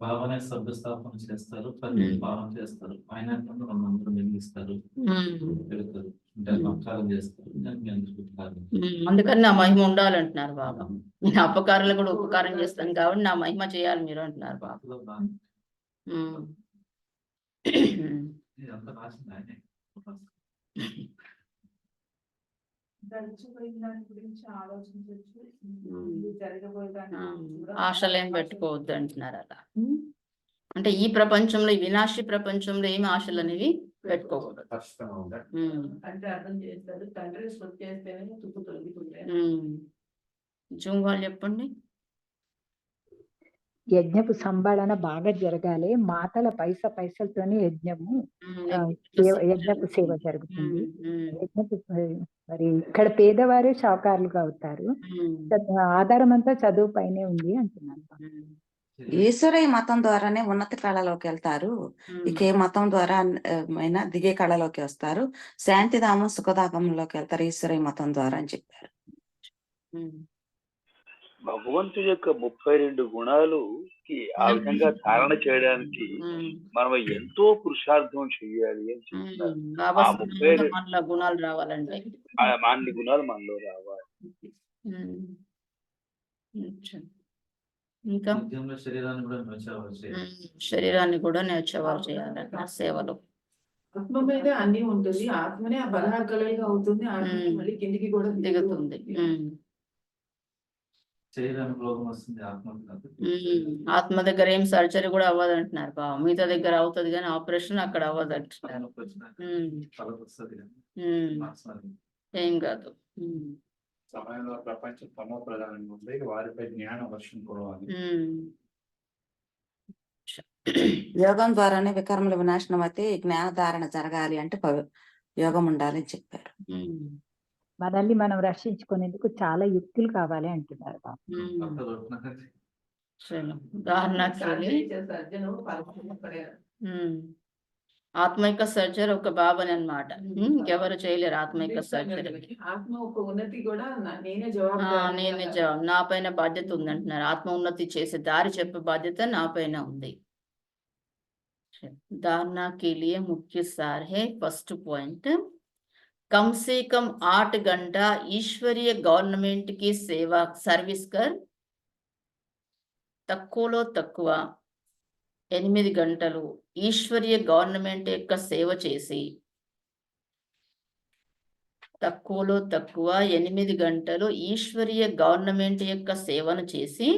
బాబానే శబ్దస్థాపన చేస్తారు, పాలన చేస్తారు, ఆయన అందరూ నిర్మిస్తారు, పెడతారు, నమస్కారం చేస్తారు. అందుకని నా మహిమ ఉండాలంటున్నారు బాబా. నేను అపకారాలు కూడా ఉపకారం చేస్తాను కాబట్టి నా మహిమ చేయాలి మీరు అంటున్నారు బాబా. ఆశలేం పెట్టుకోవద్దు అంటున్నారు అలా. అంటే ఈ ప్రపంచంలో, ఈ వినాశీ ప్రపంచంలో ఏమి ఆశలు అనేవి పెట్టుకోకూడదు. అంటే అర్థం చేస్తారు, తండ్రి స్మృతి చేస్తేనే తుప్పు తొలగిపోతాయి. జూమ్ వాళ్ళు చెప్పండి. యజ్ఞపు సంభాళన బాగా జరగాలి. మాటల పైసలతోనే యజ్ఞపు సేవ జరుగుతుంది. మరి ఇక్కడ పేదవారే షావుకారులుగా అవుతారు. ఆధారం అంతా చదువు పైనే ఉంది అంటున్నాను. ఈశ్వరీయ మతం ద్వారానే ఉన్నత కళలోకి వెళ్తారు. ఇక ఏ మతం ద్వారా అయినా దిగే కళలోకి వస్తారు. శాంతిధామం సుఖధామంలోకి వెళ్తారు ఈశ్వరీయ మతం ద్వారా అని చెప్పారు. భగవంతుడి యొక్క 32 గుణాలుకి ఆ విధంగా ధారణ చేయడానికి మనం ఎంతో పురుషార్థం చెయ్యాలి అని చెప్తున్నారు. గుణాలు రావాలంటే అన్ని గుణాలు మనలో రావాలి. ఇంకా శరీరాన్ని కూడా నేర్చేవారు చేయాలంట సేవలో. ఆత్మ మీద అన్ని ఉంటుంది. ఆత్మనే ఆ 16 కళలుగా అవుతుంది. ఆత్మ మళ్ళీ కిందికి కూడా దిగుతుంది. శరీరానికి రోగం వస్తుంది, ఆత్మ దగ్గర ఏం సర్జరీ కూడా అవ్వదు అంటున్నారు బాబా. మిగతా దగ్గర అవుతుంది కానీ ఆపరేషన్ అక్కడ అవ్వదు అంటున్నారు. ఏం కాదు. సమయంలో ప్రపంచం తమో ప్రధానంగా ఉంది, వారిపై జ్ఞాన వర్షం కురవాలి. యోగం ద్వారానే వికర్మల వినాశనం అయితే జ్ఞానధారణ జరగాలి అంటే యోగం ఉండాలని చెప్పారు. మనల్ని మనం రక్షించుకునేందుకు చాలా యుక్తులు కావాలి అంటున్నారు. ఆత్మైక సర్జరీ ఒక బాబాని అన్నమాట. ఇంకెవరు చేయలేరు ఆత్మైక సర్జరీ. ఆత్మ ఒక ఉన్నతి కూడా నేనే జవాబు నేనే నా పైన బాధ్యత ఉంది అంటున్నారు. ఆత్మ ఉన్నతి చేసే దారి చెప్పే బాధ్యత నా పైన ఉంది. धारणा के लिए मुख्य सार है फर्स्ट पॉइंट, कम से कम 8 घंटा ईश्वरीय गवर्नमेंट की सेवा सर्विस कर, తక్కువలో తక్కువ 8 గంటలు ఈశ్వరీయ గవర్నమెంట్ యొక్క సేవ చేసి, తక్కువలో తక్కువ 8 గంటలు ఈశ్వరీయ గవర్నమెంట్ యొక్క సేవను చేసి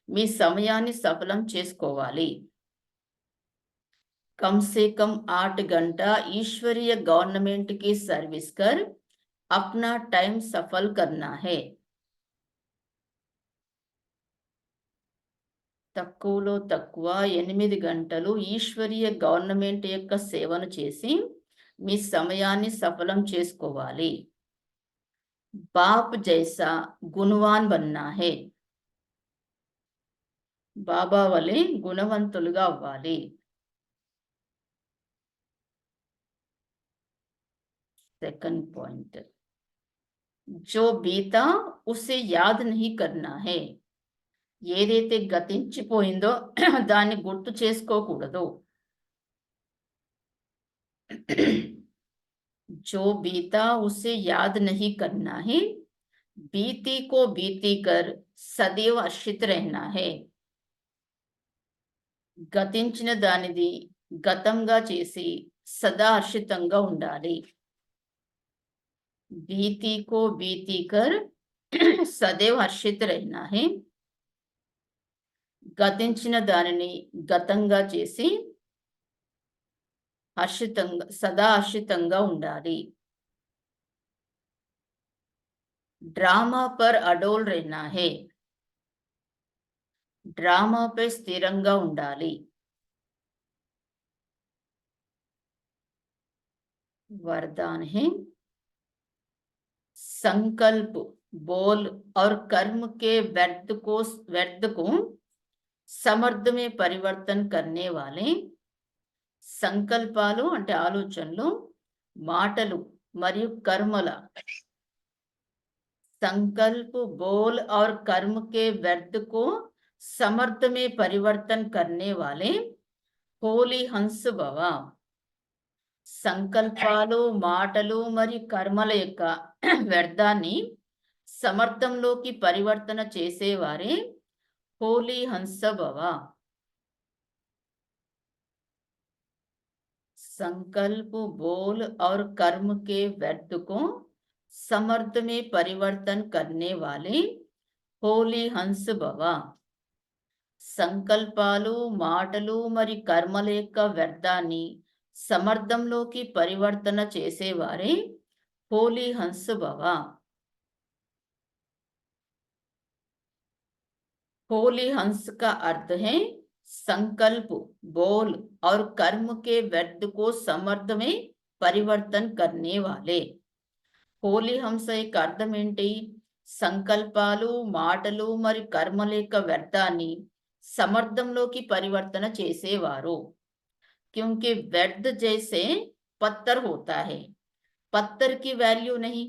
మీ సమయాన్ని సఫలం చేసుకోవాలి. कम से कम 8 घंटा ईश्वरीय गवर्नमेंट की सर्विस कर अपना टाइम सफल करना है. తక్కువలో తక్కువ 8 గంటలు ఈశ్వరీయ గవర్నమెంట్ యొక్క సేవను చేసి మీ సమయాన్ని సఫలం చేసుకోవాలి. బాప్ జైసా గుణవాన్ బన్నా హే, బాబా వలె గుణవంతులుగా అవ్వాలి. सेकंड पॉइंट, जो बीता उसे याद नहीं करना है, ఏదైతే గతించిపోయిందో దాన్ని గుర్తు చేసుకోకూడదు. जो बीता उसे याद नहीं करना है, बीती को बीती कर सदैव हर्षित रहना है. గతించిన దానిది గతంగా చేసి సదా హర్షితంగా ఉండాలి. बीती को बीती कर सदैव हर्षित रहना है. గతించిన దానిని గతంగా చేసి హర్షితంగా సదా హర్షితంగా ఉండాలి. డ్రామా పర్ అడోల్ रहना है, డ్రామాపై స్థిరంగా ఉండాలి. वरदान है, संकल्प बोल और कर्म के व्यर्थ को సమర్థ में परिवर्तन करने वाले, సంకల్పాలు అంటే ఆలోచనలు, మాటలు మరియు కర్మల, संकल्प बोल और कर्म के व्यर्थ को समर्थ में परिवर्तन करने वाले होली हंस भव. సంకల్పాలు మాటలు మరియు కర్మల యొక్క వ్యర్థాన్ని సమర్థంలోకి పరివర్తన చేసేవారే హోలీ హంస భవ. संकल्प बोल और कर्म के व्यर्थ को समर्थ में परिवर्तन करने वाले होली हंस भव. సంకల్పాలు మాటలు మరియు కర్మల యొక్క వ్యర్థాన్ని సమర్థంలోకి పరివర్తన చేసేవారే హోలీ హంస భవ. होली हंस का अर्थ है संकल्प बोल और कर्म के व्यर्थ को समर्थ में परिवर्तन करने वाले. होली हंस యొక్క అర్థం ఏంటి? సంకల్పాలు మాటలు మరియు కర్మల యొక్క వ్యర్థాన్ని సమర్థంలోకి పరివర్తన చేసేవారు. क्योंकि व्यर्थ जैसे पत्थर होता है, पत्थर की वैल्यू नहीं,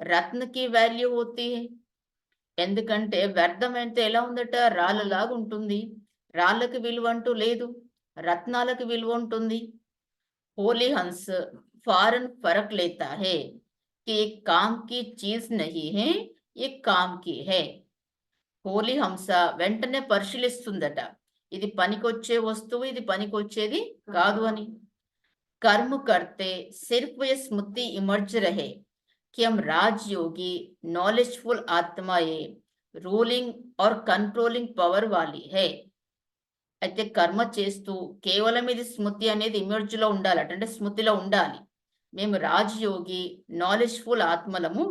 रत्न की वैल्यू होती है. ఎందుకంటే వ్యర్థం అంటే ఎలా ఉందట? రాళ్ళలాగా ఉంటుంది. రాళ్ళకి విలువ అంటూ లేదు, రత్నాలకు విలువ ఉంటుంది. होली हंस फौरन फर्क लेता है कि एक काम की चीज नहीं है, ये काम की है. होली हंस వెంటనే పరిశీలిస్తుందట, ఇది పనికొచ్చే వస్తువు, ఇది పనికొచ్చేది కాదు అని. कर्म करते सिर्फ ये स्मृति इमर्ज रहे कि हम राजयोगी नॉलेजफुल आत्माएं रूलिंग और कंट्रोलिंग पवर वाली है. అయితే కర్మ చేస్తూ కేవలం ఇది స్మృతి అనేది ఇమర్జ్ లో ఉండాలట, అంటే స్మృతిలో ఉండాలి. మేము రాజయోగి నాలెడ్జ్ఫుల్ ఆత్మలము,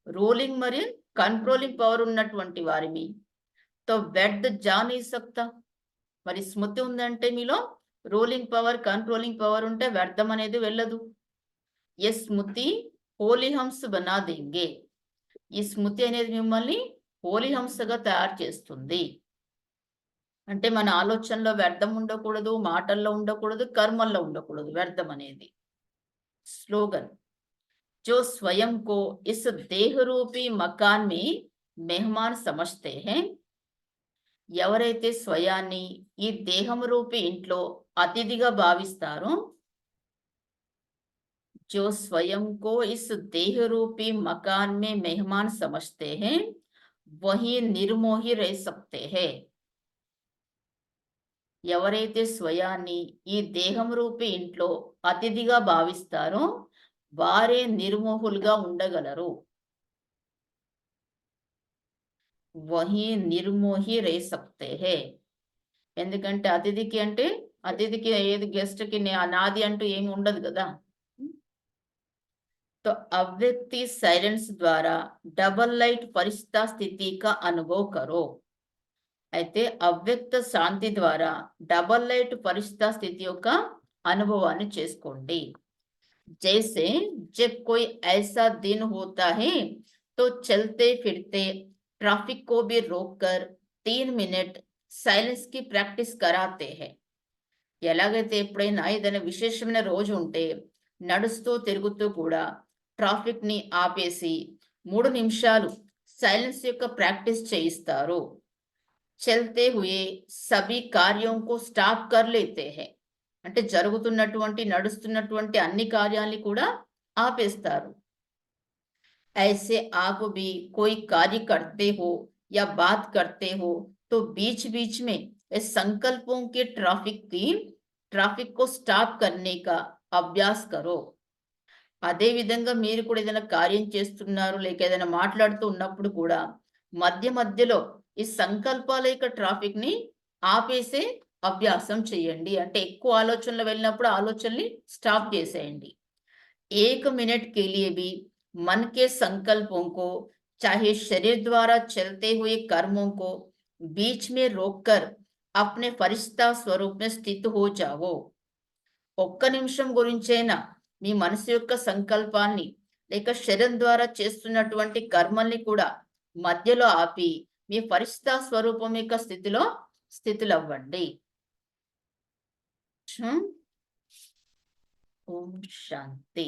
రూలింగ్ మరియు కంట్రోలింగ్ పవర్ ఉన్నటువంటి వారిమి. తో వ్యర్థ జా नहीं सकता. మరి స్మృతి ఉందంటే మీలో రూలింగ్ పవర్ కంట్రోలింగ్ పవర్ ఉంటే వ్యర్థం అనేది వెళ్ళదు. ఏ స్మృతి హోలీ హంస బనా దేంగే, ఈ స్మృతి అనేది మిమ్మల్ని హోలీ హంసగా తయారు చేస్తుంది. అంటే మన ఆలోచనలో వ్యర్థం ఉండకూడదు, మాటల్లో ఉండకూడదు, కర్మల్లో ఉండకూడదు వ్యర్థం అనేది. స్లోగన్ जो स्वयं को इस देह रूपी मकान में मेहमान समझते हैं, ఎవరైతే స్వయాన్ని ఈ దేహం రూపీ ఇంట్లో అతిథిగా భావిస్తారో, जो स्वयं को इस देह रूपी मकान में मेहमान समझते हैं वही निर्मोही रह सकते हैं. ఎవరైతే స్వయాన్ని ఈ దేహం రూపీ ఇంట్లో అతిథిగా భావిస్తారో వారే నిర్మోహులుగా ఉండగలరు. వహీ నిర్మోహి రే సక్తే హే. ఎందుకంటే అతిథికి అంటే అతిథికి ఏది గెస్ట్ కి నాది అంటూ ఏమి ఉండదు కదా. तो अव्यक्ति साइलेंस द्वारा डबल लाइट परिस्थिति स्थिति का अनुभव करो. అయితే అవ్యక్త శాంతి ద్వారా డబల్ లైట్ పరిస్థితి స్థితి యొక్క అనుభవాన్ని చేసుకోండి. जैसे जब कोई ऐसा दिन होता है तो चलते फिरते ट्रैफिक को भी रोककर 3 मिनट సైలెన్స్ కి ప్రాక్టీస్ कराते हैं. ఎలాగైతే ఎప్పుడైనా ఏదైనా విశేషమైన రోజు ఉంటే నడుస్తూ తిరుగుతూ కూడా ట్రాఫిక్ ని ఆపేసి 3 నిమిషాలు సైలెన్స్ యొక్క ప్రాక్టీస్ చేయిస్తారు. చల్తే హుయే సభీ కార్యోं को స్టాప్ కర్ లేతే हैं. అంటే జరుగుతున్నటువంటి నడుస్తున్నటువంటి అన్ని కార్యాలని కూడా ఆపేస్తారు. ऐसे आप भी कोई कार्य करते हो या बात करते हो तो बीच बीच में इस संकल्पों के ट्रैफिक को स्टॉप करने का अभ्यास करो. అదే విధంగా మీరు కూడా ఏదైనా కార్యం చేస్తున్నారు లేక ఏదైనా మాట్లాడుతూ ఉన్నప్పుడు కూడా మధ్య మధ్యలో ఈ సంకల్పాల యొక్క ట్రాఫిక్ ని ఆపేసే అభ్యాసం చేయండి. అంటే ఎక్కువ ఆలోచనలు వెళ్ళినప్పుడు ఆలోచనని స్టాప్ చేసేయండి. 1 मिनट के लिए भी मन के संकल्पों को चाहे शरीर द्वारा चलते हुए कर्मों को बीच में रोककर अपने फरिश्ता स्वरूप में स्थित हो जाओ. ఒక్క నిమిషం గురించైనా మీ మనసు యొక్క సంకల్పాన్ని లేక శరీరం ద్వారా చేస్తున్నటువంటి కర్మల్ని కూడా మధ్యలో ఆపి మీ ఫరిష్తా స్వరూపం యొక్క స్థితిలో అవ్వండి. ఓం శాంతి.